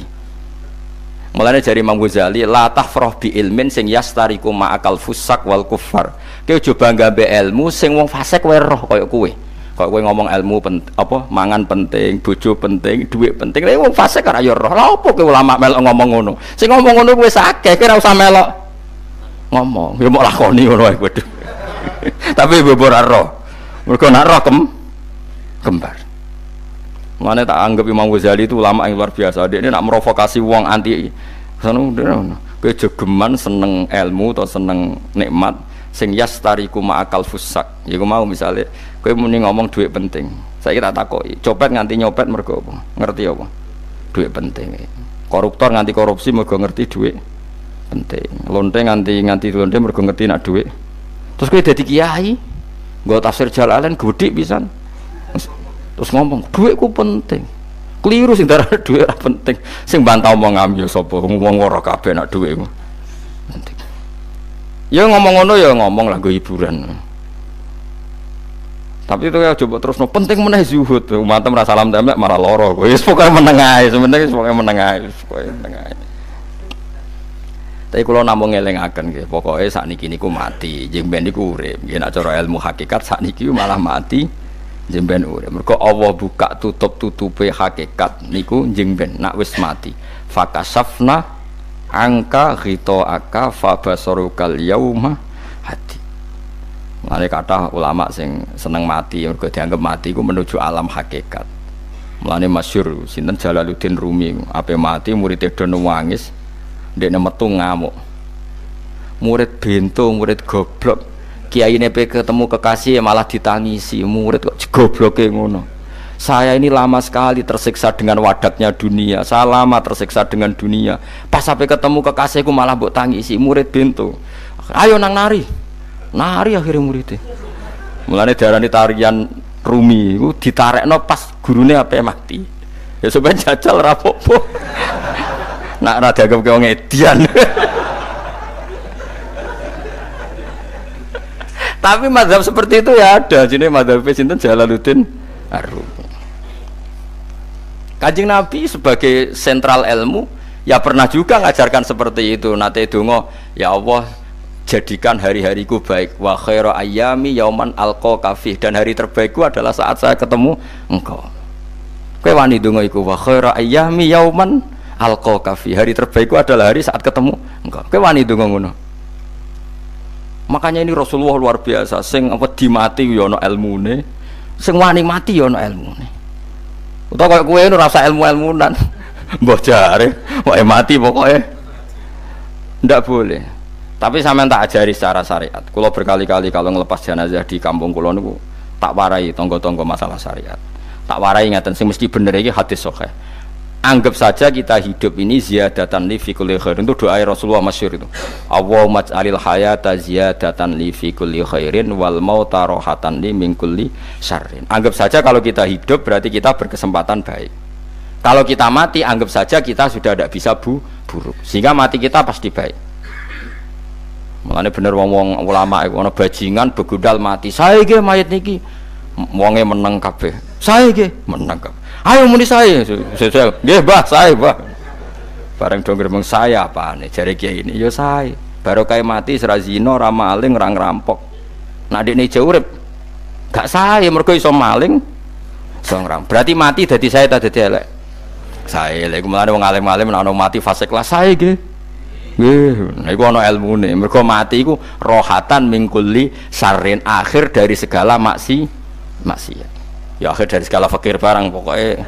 Mulane jari Imam Ghazali, la tahfrah bi ilmin sing yastariku ma'akal fusak wal kufar. Kowe aja bangga be ilmu sing wong fasik wae roh kaya kowe. Kaya kowe ngomong ilmu apa mangan penting, bojo penting, dhuwit penting. Lah wong fasik ora ya roh. Lah opo kowe ulama melok ngomong ngono? Sing ngomong ngono kowe akeh, kowe ora usah melok ngomong. Ya mok lakoni ngono wae padha. Tapi bobor roh. Mergo nak roh kembar. Mane tak anggap Imam Ghazali itu ulama yang luar biasa. Dia ini nak merovokasi wong anti sono kowe jogeman seneng ilmu atau seneng nikmat sing yastariku ma'akal fusak. Ya mau misale kowe muni ngomong duit penting. Saiki tak takoki, copet nganti nyopet mergo apa? Ngerti apa? Duit penting. Koruptor nganti korupsi mergo ngerti duit penting. Lonte nganti lonte mergo ngerti nak duit. Terus kowe dadi kiai, nggo tafsir Jalalain gedhe pisan. Terus ngomong duitku penting, keliru sing darah duit ora penting, sing bantah omong ya sapa ngomong ora kabeh nak duitmu penting. Ya ngomong ngono ya ngomong lah nggo hiburan. Tapi itu ya coba terus no penting meneh zuhud, umatem ra salam templek marah loro. Wis pokoke meneng ae, sebenarnya pokoke meneng ae, pokoke meneng ae. Tapi kula namung ngelingaken nggih, pokoke sakniki niku mati, jeng ben niku urip. Nggih nek cara ilmu hakikat sakniki malah mati. Jemben urip. Mergo Allah buka tutup-tutupe hakikat niku jemben nak wis mati. Fakasafna angka ghitaaka fabasarukal yauma hadi. Mane kathah ulama sing seneng mati mergo dianggap mati iku menuju alam hakikat. Mulane masyhur sinten Jalaluddin Rumi, ape mati murid do nangis, ndekne metu ngamuk. Murid bento, murid goblok. Kiai nepe ketemu kekasih malah ditangisi, murid kok gobloke ngono. Saya ini lama sekali tersiksa dengan wadatnya dunia, saya lama tersiksa dengan dunia. Pas sampai ketemu kekasihku malah mbok tangisi, murid bento. Ayo nang nari, nari akhirnya muridnya. Mulane diarani tarian Rumi, itu ditarekno pas gurune ape mati. Ya sampeyan jajal ra apa-apa. Nak ra dianggap wong edian. Tapi mazhab seperti itu ya ada. Jadi mazhab sinten Jalaluddin Ar-Rumi. Kanjeng Nabi sebagai sentral ilmu ya pernah juga ngajarkan seperti itu. Nate donga, ya Allah jadikan hari-hariku baik. Wa khairu ayyami yauman alqa fih, dan hari terbaikku adalah saat saya ketemu engkau. Kowe wani donga iku wa khairu ayyami yauman alqa fih. Hari terbaikku adalah hari saat ketemu engkau. Kowe wani donga ngono. Makanya ini Rasulullah luar biasa, sing apa dimati ya ana ilmune, sing wani mati ya ana ilmune. Utawa kaya kowe ora usah ilmu-ilmunan. Mbah jare, wae mati pokoknya. Ndak boleh. Tapi sampean tak ajari secara syariat. Kula berkali-kali kalau ngelepas jenazah di kampung kula niku tak warai tangga-tangga masalah syariat. Tak warai ngaten sing mesti bener iki hadis sahih. Anggap saja kita hidup ini ziyadatan li fi kulli khairin, itu doa Rasulullah masyhur itu. Allahumma ij'alil hayata ziyadatan li fi kulli khairin wal mauta rahatan li min kulli syarrin. Anggap saja kalau kita hidup berarti kita berkesempatan baik. Kalau kita mati anggap saja kita sudah tidak bisa buruk. Sehingga mati kita pasti baik. Mulane bener wong ulama iku ana bajingan begudal mati. Sae nggih mayit niki. Wonge meneng kabeh. Sae nggih meneng kabeh. Ayo muni saya, nggih Mbah, saya Mbah. Bareng dong gremeng saya apane jare kiai ini, ya saya. Baru kae mati ora zina, ora maling, ora ngerampok. Nek dekne ijo urip, gak saya mergo iso maling, iso ngerampok. Berarti mati dadi saya ta dadi elek. Saya lek mulane wong alim-alim nek ana mati fasik lah saya nggih. Nggih, niku ana ilmune. Mergo mati iku rohatan mingkuli syarrin, akhir dari segala maksiat. Ya akhir dari segala fakir barang pokoknya.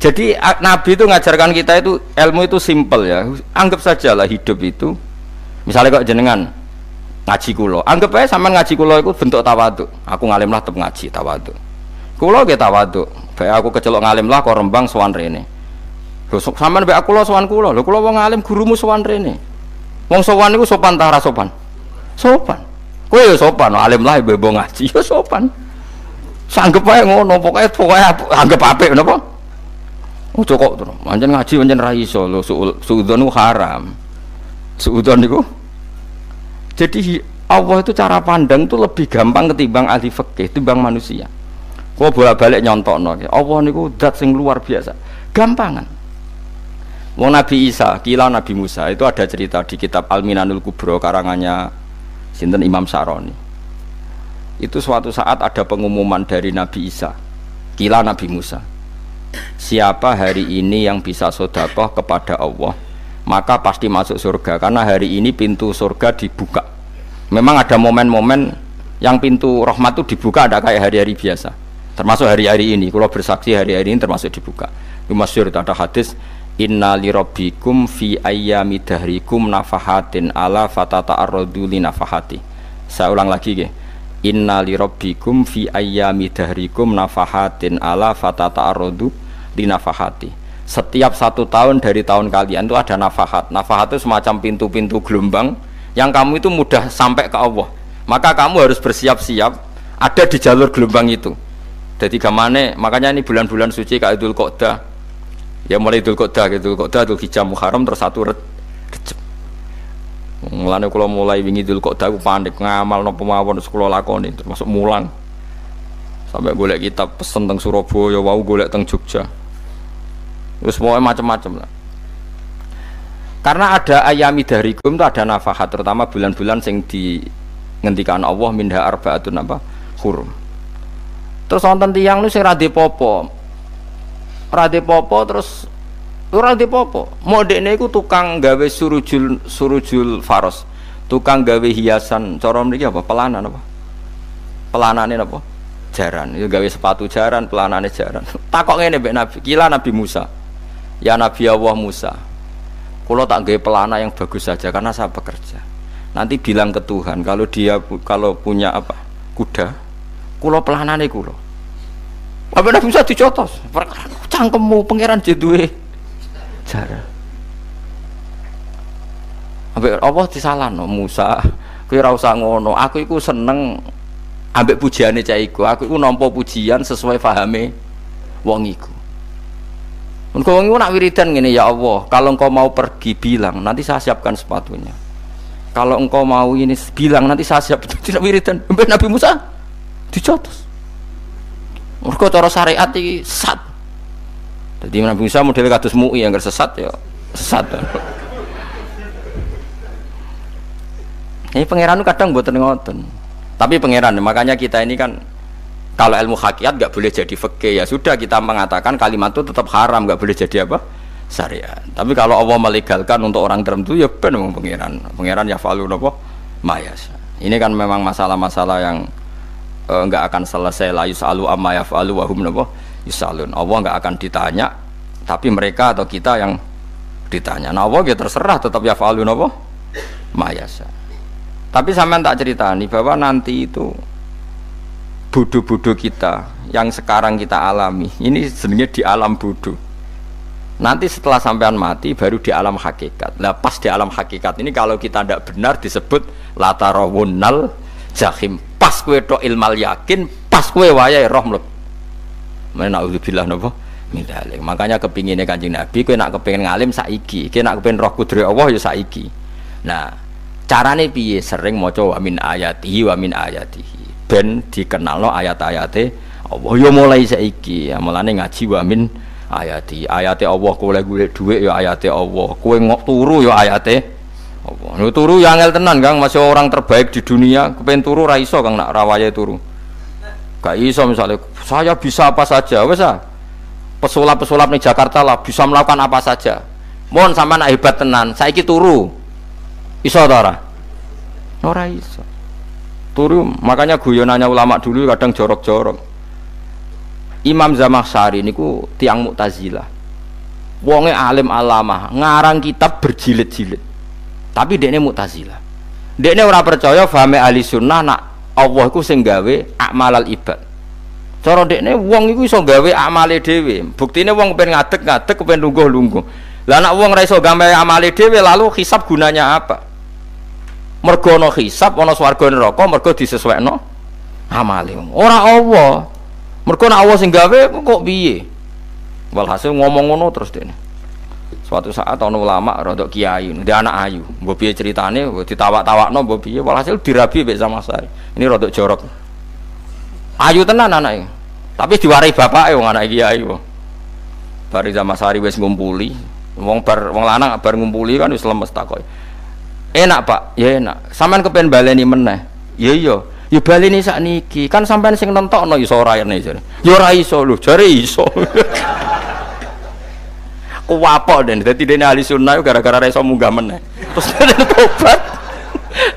Jadi Nabi itu ngajarkan kita itu ilmu itu simpel ya. Anggap saja lah hidup itu. Misalnya kok jenengan ngaji kulo, anggap aja sampean ngaji kulo itu bentuk tawaduk. Aku ngalim lah tetep ngaji tawaduk. Kulo ge tawaduk. Bae aku kecelok ngalim lah kok Rembang sowan rene. Lho sampean bae aku lo sowan kulo. Lho kulo wong ngalim gurumu sowan rene. Wong sowan niku sopan ta ora sopan? Sopan. Kowe ya sopan, alim lah ibu ngaji ya sopan. Sanggep ae ngono, pokoke anggap apik napa? Ojo kok terus. Pancen ngaji pancen ra iso lho, suudzon niku haram. Suudzon niku. Jadi Allah itu cara pandang itu lebih gampang ketimbang ahli fikih, timbang manusia. Kok bolak-balik nyontokno. Allah niku zat sing luar biasa. Gampangan. Wong Nabi Isa, kila Nabi Musa itu ada cerita di kitab Al-Minanul Kubra karangannya sinten Imam Saroni. Itu suatu saat ada pengumuman dari Nabi Isa, kila Nabi Musa, siapa hari ini yang bisa sedekah kepada Allah maka pasti masuk surga, karena hari ini pintu surga dibuka. Memang ada momen-momen yang pintu rahmat itu dibuka, ada kayak hari-hari biasa, termasuk hari-hari ini. Kalau bersaksi hari-hari ini termasuk dibuka. Itu masyhur, ada hadis, inna lirabbikum fi ayyami dahrikum nafahatin ala fatata'arradu li nafahati. Saya ulang lagi nggih. Inna lirabbikum fi ayyami dahrikum nafahatin ala fatata'arradu li nafahati. Setiap 1 tahun dari tahun kalian itu ada nafahat. Nafahat itu semacam pintu-pintu gelombang yang kamu itu mudah sampai ke Allah. Maka kamu harus bersiap-siap ada di jalur gelombang itu. Jadi gamane, makanya ini bulan-bulan suci kayak Dzul Qa'dah. Ya mulai Dzul Qa'dah, Dzul Hijjah, Muharram terus 1 Rejab. Mulane kula mulai wingi Dzul Qa'dah aku panik ngamal napa mawon terus kula lakoni termasuk mulang. Sampai golek kitab pesen teng Surabaya, wau golek teng Jogja. Terus mau macam-macam lah. Karena ada ayami dahrikum itu ada nafahat, terutama bulan-bulan sing di ngendikan Allah minha arbaatun apa? Hurum. Terus wonten tiyang nu sing ra dipopo. Ra dipopo terus ora dipopo. Modekne iku tukang gawe surujul faros. Tukang gawe hiasan, cara mriki apa? Pelanan apa? Pelanane apa? Jaran. Itu gawe sepatu jaran, pelanane jaran. Takok ngene mbek Nabi, kila Nabi Musa. Ya Nabi Allah Musa. Kulo tak gawe pelana yang bagus saja karena saya bekerja. Nanti bilang ke Tuhan kalau punya apa? Kuda. Kulo pelanane kulo. Apa Nabi Musa dicotos? Cangkemmu pangeran duwe jaran. Ambek Allah disalahno Musa, kowe ora usah ngono. Aku iku seneng ambek pujiane cah iku. Aku iku nampa pujian sesuai pahame wong iku. Engko wong iku nak wiridan ngene, ya Allah, kalau engkau mau pergi bilang, nanti saya siapkan sepatunya. kalau engkau mau ini bilang nanti saya siap tidak wiridan. Sampai Nabi Musa dicotos. Mergo cara syariat iki sesat. Jadi Nabi Musa model kados MUI yang sesat ya sesat. Ini pangeran kadang mboten ngoten. Tapi pangeran makanya kita ini kan kalau ilmu hakikat nggak boleh jadi fikih ya sudah kita mengatakan kalimat itu tetap haram nggak boleh jadi apa syariat. Tapi kalau Allah melegalkan untuk orang tertentu ya benar memang pangeran ya falu nopo mayas. Ini kan memang masalah-masalah yang nggak akan selesai la yusalu amma yafalu wa hum nopo yusalun. Allah nggak akan ditanya tapi mereka atau kita yang ditanya. Nah Allah ya terserah tetap ya falu nopo mayas. Tapi sampean tak ceritani bahwa nanti itu bodoh-bodoh kita yang sekarang kita alami ini sebenarnya di alam bodoh. Nanti setelah sampean mati baru di alam hakikat. Lah pas di alam hakikat ini kalau kita tidak benar disebut latarawunnal jahim. Pas kowe tok ilmal yakin, pas kowe wayahe roh mlebu. Men naudzubillah napa mindalik. Makanya kepingine Kanjeng Nabi kowe nak kepengin ngalim saiki, kowe nak kepengin roh kudrat Allah ya saiki. Nah, carane piye? Sering maca wa min ayatihi wa min ayatihi. Ben dikenalno ayat-ayate Allah ya mulai saiki ya mulane ngaji wa min ayati Allah kowe golek dhuwit ya ayate Allah kowe ngok turu ya ayate Allah lho turu ya angel tenan Kang masih orang terbaik di dunia kepen turu ra iso Kang nak rawaye turu gak iso misalnya saya bisa apa saja wis ah pesulap-pesulap ning Jakarta lah bisa melakukan apa saja mohon sampean hebat tenan saiki turu iso ta ora iso turu. Makanya guyonannya ulama dulu kadang jorok-jorok. Imam Zamakhsyari niku tiang Mu'tazilah. Wonge alim alamah, ngarang kitab berjilid-jilid. Tapi dekne Mu'tazilah. Dekne ora percaya fahame ahli sunnah nak Allah iku sing gawe akmalal ibad. Cara dekne wong iku iso gawe amale dhewe. Buktine wong kepen ngadeg-ngadeg, kepen lungguh-lungguh. Lah nek wong ora iso gawe amale dhewe lalu hisab gunanya apa? Mergo ana hisab ana swarga neraka mergo disesuaikno amale ora Allah mergo nek Allah sing gawe kok piye walhasil ngomong ngono terus dene suatu saat ana ulama rodok kiai ndek anak ayu mbok piye critane ditawak-tawakno mbok piye walhasil dirabi mek Zamakhsyari ini rodok jorok ayu tenan anake tapi diwarai bapake wong anak kiai wong bar Zamakhsyari wis ngumpuli wong lanang bar ngumpuli kan wis lemes takoki enak Pak, ya enak. Sampean kepen baleni meneh. Ya iya, ya baleni sakniki. Kan sampean sing nentokno iso ora rene jare. Ya ora iso lho, jare iso. Kuwapok den. Dadi dene ahli sunnah gara-gara ora iso munggah meneh. Terus tobat.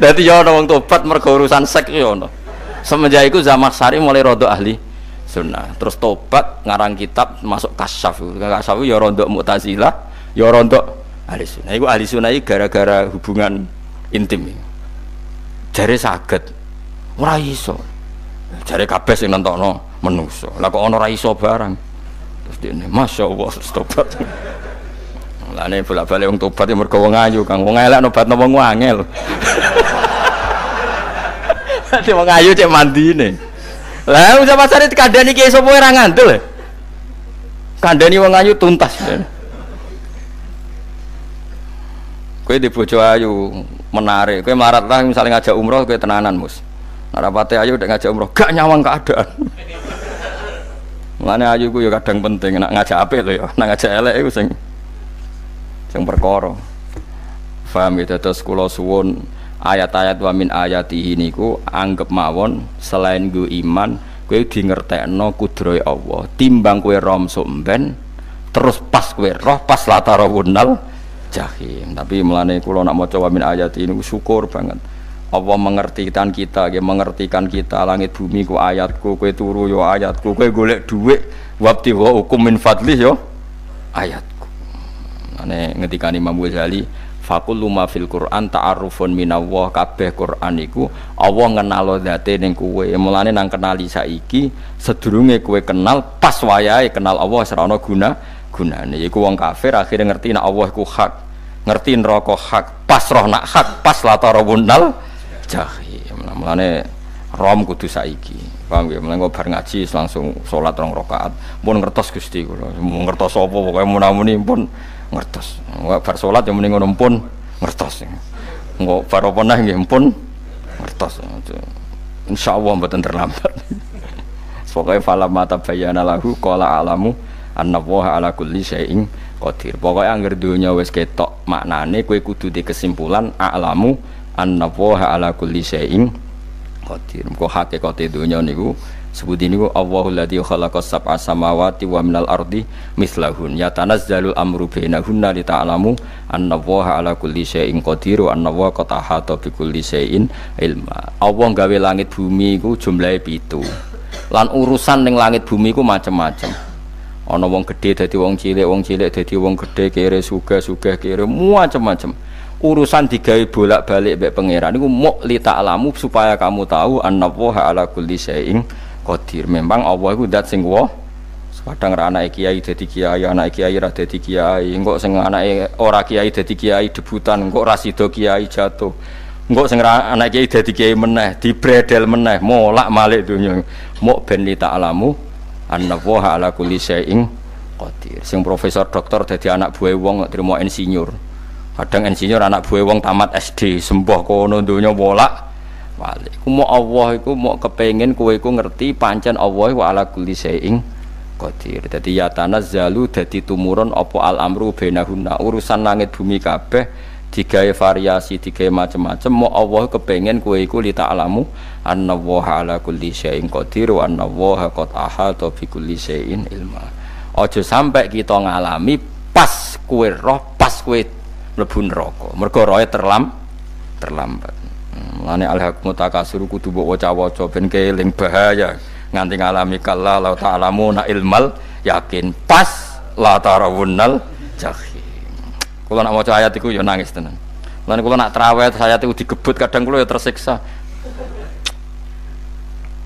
Dadi ya ana wong tobat mergo urusan seks ya ono. Semenjak iku Zamakhsyari mulai rodo ahli sunnah. Terus tobat ngarang kitab masuk kasyaf. Kasyaf ya rondo Mu'tazilah, ya rondo ahli sunnah. Iku ahli sunnah iki gara-gara hubungan intim. Jare saged. Ora iso. Jare kabeh sing nentokno menungso. Lah kok ana ora iso barang. Terus dene masyaallah tobat. Lane bolak-balik wong tobat ya mergo wong ayu Kang. Wong elek nobatno wong angel. Dadi wong ayu cek mandine. Lah usah pasare kandhani ki sapa ora ngandel. Kandhani wong ayu tuntas. Kowe di bojo ayu menarik, kowe melarat lah misalnya ngajak umroh kowe tenanan mus. Narapate ayu udah ngajak umroh gak nyawang keadaan. Mulane ayu ku ya kadang penting nak ngajak apik lho ya, nak ngajak elek iku sing perkara. Paham ya terus kula suwun ayat-ayat wa min ayatihi niku anggap mawon selain nggo iman kowe di ngertekno kudrohe Allah. Timbang kowe rom somben terus pas kowe roh pas latarawunnal jahim. Tapi mulane kula nak maca wa min ayati niku syukur banget. Allah mengertikan kita, mengertikan kita langit bumi ku ayatku, kowe turu yo ayatku, kowe golek dhuwit wabti wa hukum min fadlih yo ayatku. Ane ngendikane Imam Ghazali, faqul ma fil Qur'an ta'arufun minallah, kabeh Qur'an iku Allah ngenalo zate ning kowe. Mulane nang kenali saiki sedurunge kowe kenal pas wayahe kenal Allah ora ana gunane. Iku wong kafir akhirnya ngerti nek Allah iku hak, ngerti neraka hak, pas roh nak hak, pas latarawunnal jahim. Mulane rom kudu saiki. Paham ya? Mulane bar ngaji langsung salat 2 rakaat. Pun ngertos Gusti kula. Mau ngertos apa pokoke munamuni pun ngertos. Bar salat ya muni ngono pun ngertos. Engko bar apa neh nggih pun ngertos. Insyaallah mboten terlambat. Pokoke fala mata bayana lahu qala alamu annallaha ala kulli syai'in qadir. Pokoke anggere donya wis ketok maknane kowe kudu di kesimpulan alamu annallaha ala kulli syai'in qadir. Kok hakikate donya niku sebuti niku Allahul ladzi khalaqas sab'a samawati wa minal ardi mislahun yatanazzalul amru bainahunna li ta'lamu annallaha ala kulli syai'in qadir wa annallaha qad ahata bi kulli syai'in ilma. Allah gawe langit bumi iku jumlahe 7. Lan urusan ning langit bumi iku macam-macam. Ana wong gedhe dadi wong cilik dadi wong gedhe, kere sugih kere macam-macam. Urusan digawe bolak-balik mbek pangeran niku muk li ta'lamu supaya kamu tahu annallaha ala kulli syai'in qadir. Memang Allah iku zat sing wa kadang ra anake kiai dadi kiai, anake kiai ra dadi kiai, engko sing anake ora kiai dadi kiai debutan, engko ra sida kiai jatuh. Engko sing ra anake kiai dadi kiai meneh, dibredel meneh, molak-malik donya. Muk ben li ta'lamu annallaha ala kulli syai'in qadir. Sing profesor doktor dadi anak buah wong trimo insinyur. Kadang insinyur anak buah wong tamat SD, sembah kono donya molak walik. Ku Allah iku mau kepengin kowe iku ngerti pancen Allah wa ala kulli syai'in qadir. Dadi ya tanazzalu dadi tumurun apa al amru bainahunna. Urusan langit bumi kabeh digawe variasi, digawe macam-macam. Mau Allah kepengin kowe iku li ta'lamu annallaha ala kulli syai'in qadir wa annallaha qad ahata bi kulli syai'in ilma. Aja sampai kita ngalami pas kowe roh, pas kowe mlebu neraka. Mergo roe terlambat. Lane al-haqmu takasur kudu mbok waca-waca ben keling bahaya nganti ngalami kala la ta'lamuna ilmal yakin pas la tarawunnal jahim. Kula nak maca ayat iku ya nangis tenan. Lan kula nak traweh ayat iku digebut kadang kula ya tersiksa.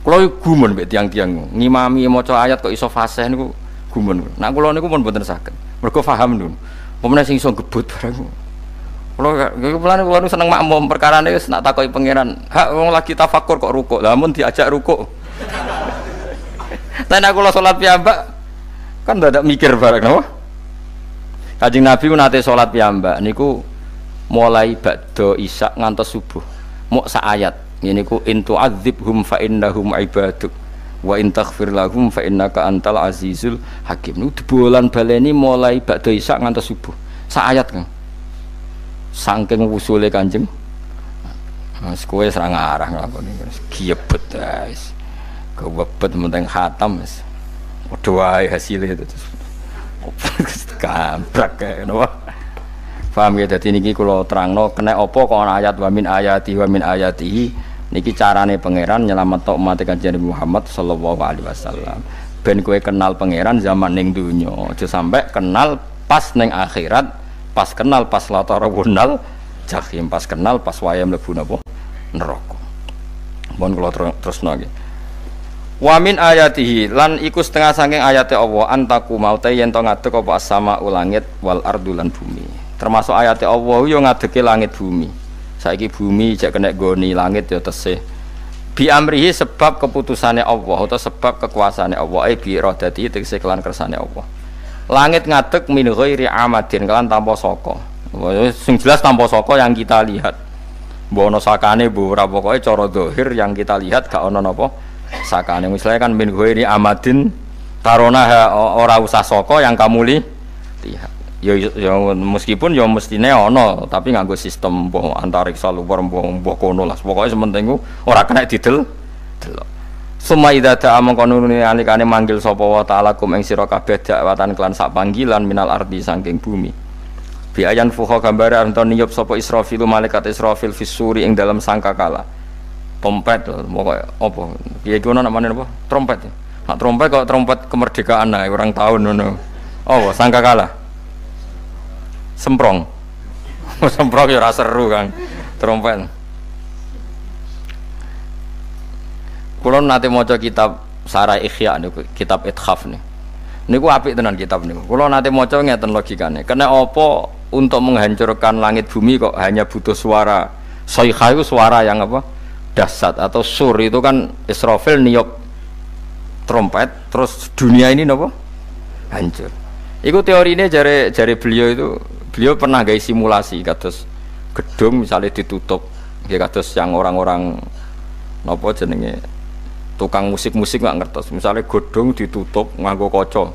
Kula gumun mbek tiang-tiang ngimami maca ayat kok iso fasih niku gumun. Nak kula niku pun mboten saged. Mergo paham lho. Pemene sing iso gebut barang. Kula seneng makmum perkarane wis nak takoki pangeran, hak wong lagi tafakur kok rukuk. Lah mun diajak rukuk. Tapi aku kula salat piyambak kan ndadak mikir bareng napa? Kanjeng Nabi ku nate salat piyambak niku mulai ba'da isya ngantos subuh. Muk sak ayat. Ngene niku in tu'adzibhum fa innahum ibaduk wa in taghfir lahum fa innaka antal azizul hakim. Niku dibolan baleni mulai ba'da isya ngantos subuh. Sak ayat kan. Saking wusule Kanjeng Mas kowe ora ngarah nglakoni giebet guys. Kewebet menteng khatam wis. Padha wae hasile itu. Gambrak kae napa. Paham ya dadi niki kula terangno kena apa kok ana ayat wa min ayatihi niki carane pangeran nyelametno umat Kanjeng Muhammad sallallahu alaihi wasallam. Ben kowe kenal pangeran zaman ning donya, aja sampai kenal pas ning akhirat. Pas kenal pas latarawunal jahim, pas kenal pas wayam mlebu napa neraka. Mohon kula terusno nggih. Wa min ayatihi lan iku setengah saking ayate Allah antaku maute yen to ngadeg apa sama ulangit wal ardu lan bumi. Termasuk ayate Allah yo ngadege langit bumi. Saiki bumi jek kena goni langit yo tesih. Bi amrihi sebab keputusane Allah atau sebab kekuasaane Allah bi iradati tegese kelan kersane Allah. Langit ngadeg min ghairi amadin kelan tanpa saka. Sing jelas tanpa saka yang kita lihat. Mbok ana sakane mbok ora pokoke cara zahir yang kita lihat gak ana napa sakane. Misalnya kan min ghairi amadin tarona ora usah saka yang kamu lihat. Ya meskipun ya mestine ana tapi nganggo sistem mbok antariksa luar mbok kono lah. Pokoke sementing ora kena didel delok. Suma idza ta'a mangkonune alikane manggil sapa wa ta'ala kum ing sira kabeh dakwatan kelan sak panggilan minal ardi saking bumi. Bi ayan fuha gambare anton niyup sapa Israfil malaikat Israfil fisuri ing dalam sangkakala. Trompet pokoke apa? Piye iku namane apa? Trompet. Nek trompet kok trompet kemerdekaan ae orang tahun ngono. Oh, sangkakala. Semprong. Semprong ya ora seru kan. Trompet. Kulo nate maca kitab Sarah Ikhya niku, kitab Ithaf niku. Niku apik tenan kitab niku. Kulo nate maca ngeten logikane. Kena apa untuk menghancurkan langit bumi kok hanya butuh suara. Sayha itu suara yang apa? Dahsyat atau sur itu kan Israfil niup trompet terus dunia ini napa? Hancur. Iku teorine jare beliau itu, beliau pernah gawe simulasi kados gedung misalnya ditutup, nggih kados yang orang-orang napa jenenge tukang musik-musik nggak ngertos. Misalnya gedung ditutup nganggo kaca,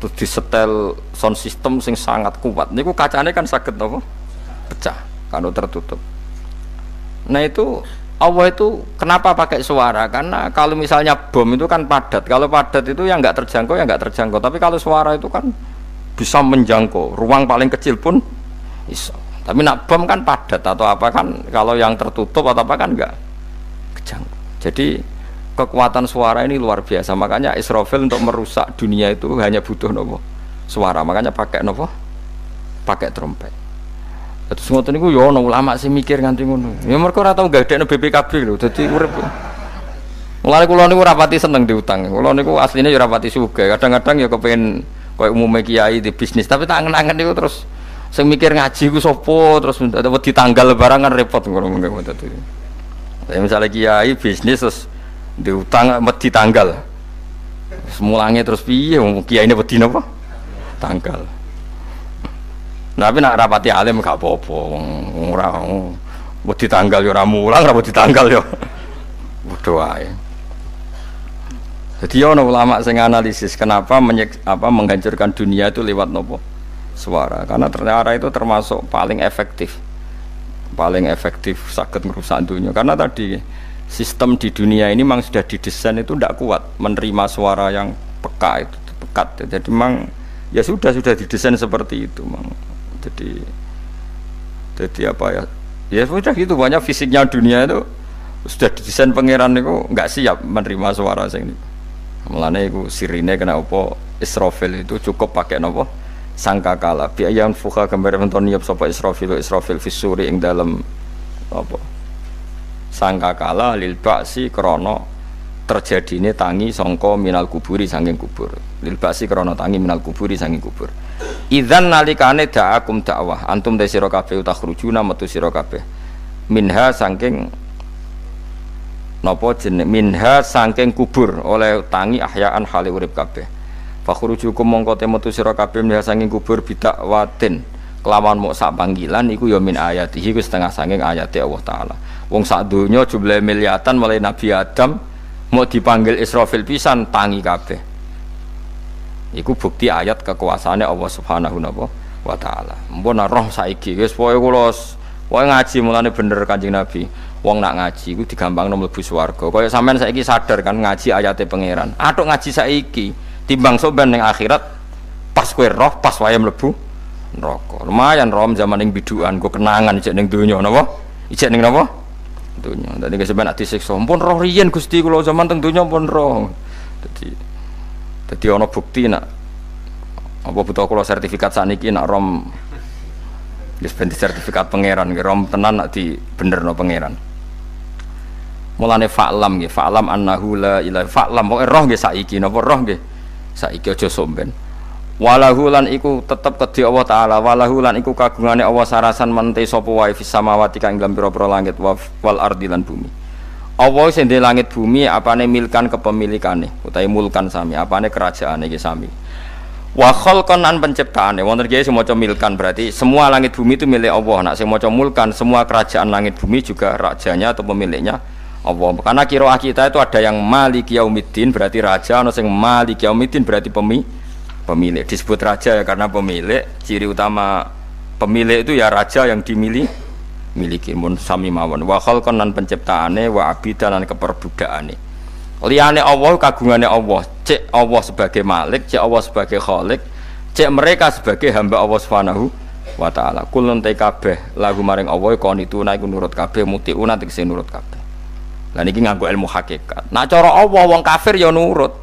terus disetel sound system sing sangat kuat. Niku kacane kan saged napa? Pecah kalau tertutup. Nah itu Allah itu kenapa pakai suara? Karena kalau misalnya bom itu kan padat. Kalau padat itu yang nggak terjangkau ya nggak terjangkau. Tapi kalau suara itu kan bisa menjangkau. Ruang paling kecil pun bisa. Tapi nak bom kan padat atau apa kan? Kalau yang tertutup atau apa kan nggak kejangkau. Jadi kekuatan suara ini luar biasa. Makanya Israfil untuk merusak dunia itu hanya butuh nopo suara. Makanya pakai nopo? Pakai trompet. Terus ngoten niku ya ana ulama sing mikir nganti ngono. Ya mergo ora tau gagdekno BPKB lho, dadi urip. Mulane kula niku ora pati seneng diutang. Kula niku asline ya ora pati sugih. Kadang-kadang ya kepengin koyo umume kiai di bisnis, tapi tak angen-angen niku terus sing mikir ngaji ku sapa, terus wedi tanggal barang kan repot ngono ngoten dadi. Ya misalnya kiai bisnis terus diutang wedi tanggal. Semulange terus piye wong kiyaine wedi napa? Tanggal. Tapi nak rapati alim gak apa-apa, ora wedi tanggal ya ora mulang, ora wedi tanggal ya padha wae. Jadi ana ulama sing analisis kenapa menghancurkan dunia itu lewat nopo? Suara. Karena ternyata itu termasuk paling efektif. Paling efektif saged merusak dunia. Karena tadi sistem di dunia ini memang sudah didesain itu tidak kuat menerima suara yang peka itu, pekat. Jadi memang ya sudah didesain seperti itu, memang. Jadi apa ya? Ya sudah gitu, banyak fisiknya dunia itu sudah didesain pangeran itu nggak siap menerima suara sing ini. Mulane iku sirine kena apa Israfil itu cukup pakai napa? Sangkakala. Bi ayam fuka gambar menton niap sapa Israfil fisuri ing dalam apa? Sangkakala lil ba'si krana terjadine tangi sangka minal kuburi saking kubur. Lil ba'si krana tangi minal kuburi saking kubur. Idzan nalikane da'akum dakwah antum ta sira kabeh takhrujuna metu sira kabeh minha saking napa jeneng minha saking kubur oleh tangi ahyaan hale urip kabeh fakhrujukum mongko te metu sira kabeh minha saking kubur bidakwatin kelawan mok sak panggilan iku ya min ayatihi wis setengah saking ayate Allah taala wong sak donya jumlah miliatan mulai Nabi Adam mau dipanggil Israfil pisan tangi kabeh. Iku bukti ayat kekuasaannya Allah Subhanahu wa taala. Mpun roh saiki wis pokoke kula pokoke ngaji mulane bener Kanjeng Nabi. Wong nak ngaji iku digampangno mlebu swarga. Kaya sampean saiki sadar kan ngaji ayate pangeran. Atuk ngaji saiki timbang soban ning akhirat pas kowe roh pas wae mlebu neraka. Lumayan rom zaman ning bidukan go kenangan ijek ning donya napa? Ijek ning napa? Donya. Dadi sampean ati siksa. Mpun roh riyen Gusti kula zaman teng donya pun roh. Jadi ana bukti nak apa butuh kula sertifikat sakniki nak rom wis ben sertifikat pangeran nggih rom tenan nak di benerno pangeran. Mulane fa'lam nggih fa'lam annahu la ilaha fa'lam pokoke roh nggih saiki napa roh nggih saiki aja somben. Walahu lan iku tetep kedhi Allah taala walahu lan iku kagungane Allah sarasan mente sapa wae fis samawati kang ing pira-pira langit wal ardi lan bumi. Allah sing ndek langit bumi apane milkan kepemilikane utawi mulkan sami apane kerajaane iki sami wa khalqan an penciptaane wonten iki sing maca milkan berarti semua langit bumi itu milik Allah nak sing maca mulkan semua kerajaan langit bumi juga rajanya atau pemiliknya Allah karena qiraah kita itu ada yang maliki yaumiddin berarti raja ana sing maliki yaumiddin berarti pemilik disebut raja ya karena pemilik ciri utama pemilik itu ya raja yang miliki mun sami mawon wa khalqan lan penciptaane wa abidan lan keperbudakane liyane Allah kagungane Allah cek Allah sebagai malik cek Allah sebagai khalik cek mereka sebagai hamba Allah Subhanahu wa taala kulun te kabeh lagu maring Allah konituna iku nurut kabeh mutiuna tegese nurut kabeh lan iki nganggo ilmu hakikat nak cara Allah wong kafir ya nurut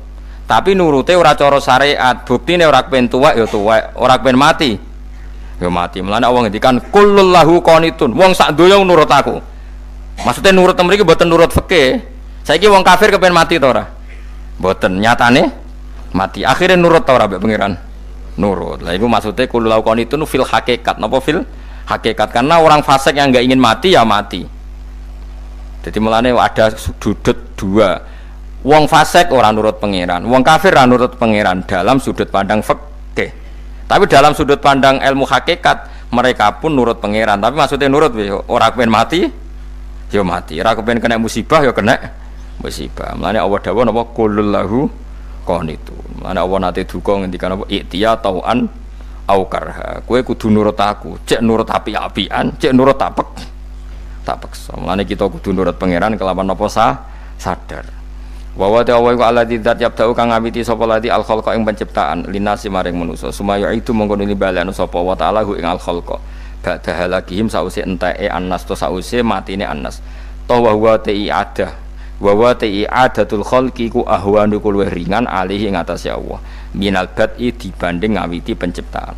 tapi nurute ora cara syariat buktine ora kepen tuwek ya tuwek ora kepen mati ya mati. Mulane Allah ngendikan kullul lahu qanitun. Wong sak donya nurut aku. Maksudnya nurut mriki mboten nurut fikih. Saiki wong kafir kepen mati ta ora? Mboten, nyatane mati. Akhire nurut ta ora mbek pangeran? Nurut. Lah iku maksudnya kullul lahu qanitun fil hakikat. Napa fil hakikat? Karena orang fasik yang enggak ingin mati ya mati. Jadi mulane ada sudut dua. Wong fasik ora nurut pangeran, wong kafir ora nurut pangeran dalam sudut pandang fikih. Tapi dalam sudut pandang ilmu hakikat Mereka pun nurut pangeran, tapi maksudnya nurut ora kepen mati, yo mati. Ora kepen kena musibah, yo kena musibah. Mulane Allah dawuh napa qulul lahu qanitun. Mulane Allah nate duka ngendikan apa iktiya tauan au karha. Kowe kudu nurut aku, cek nurut api-apian, cek nurut tak paksa. Mulane kita kudu nurut pangeran kelawan napa sadar. Wa wa ta'ala wa alladzi dzat yabda'u kang ngawiti sapa lati al khalqa ing penciptaan linasi maring manusa sumaya itu mongko nilibalen sapa wa ta'ala ing al khalqa ba'da halakihim sause enteke annas to sause matine annas to wa huwa ta'i'adah wa wa ta'i'adatul khalqi ku ahwanu luwih ringan alih ing atase Allah minal bad'i dibanding ngawiti penciptaan.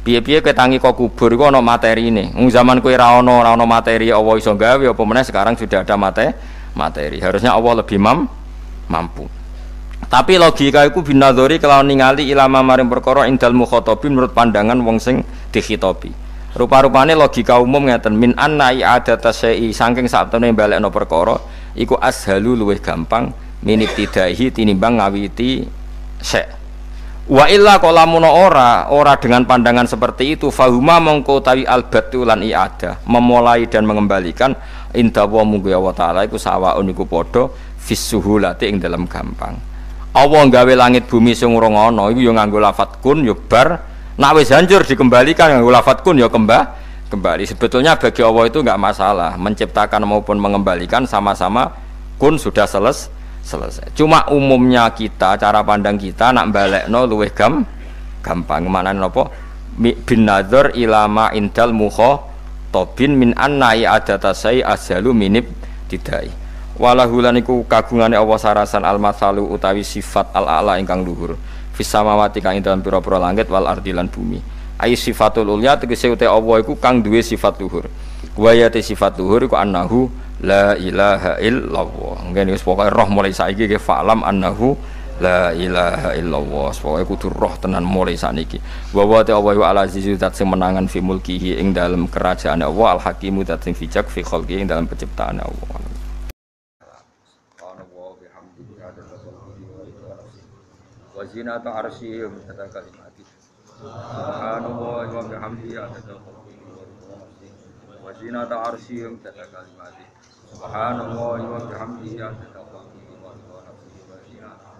Piye-piye ketangi kok kubur iku ana materine. Wong zaman kowe ora ana materi Allah iso gawe apa meneh sekarang sudah ada materi. Harusnya Allah lebih mampu. Tapi logika iku binadzori kelawan ningali ilama maring perkara indal mukhatabin menurut pandangan wong sing dikhitobi. Rupa-rupane logika umum ngeten min anna i'adata syai'i saking satune balekno perkara iku ashalu luwih gampang minibtidaihi tinimbang ngawiti syai'. Wa illa qalamun ora dengan pandangan seperti itu fahuma mongko tawi albatu lan i'adah memulai dan mengembalikan inda wa munggu Allah taala iku sawaun iku padha fisuhulati ing dalam gampang. Allah gawe langit bumi sing urung ana iku ya nganggo lafat kun ya bar, nek wis hancur dikembalikan nganggo lafat kun ya kembali. Sebetulnya bagi Allah itu enggak masalah, menciptakan maupun mengembalikan sama-sama kun sudah selesai. Cuma umumnya kita, cara pandang kita nak balekno luwih gampang. Maknane napa? Bin nadzar ilama indal mukhatabin min anna i'adata sai ashalu minib tidai. Walahulan iku kagungane Allah sarasan al-matsalu utawi sifat al-a'la ingkang luhur fis samawati kang ing dalem pira-pira langit wal ardi lan bumi. Ai sifatul ulya tegese uta Allah iku kang duwe sifat luhur. Wa ya sifat luhur iku annahu la ilaha illallah. Ngene wis pokoke roh mulai saiki ke fa'lam annahu la ilaha illallah. Pokoke kudu roh tenan mulai saniki. Wa wa ta Allah wa al-azizu zat sing menangan fi mulkihi ing dalem kerajaan Allah al-hakimu zat sing bijak fi khalqihi ing dalem penciptaan Allah. Wa zinata arsyihi wa minata kalimati subhanallah wa bihamdihi adada khalqihi wa zinata arsyihi wa minata kalimati subhanallah wa bihamdihi adada khalqihi wa zinata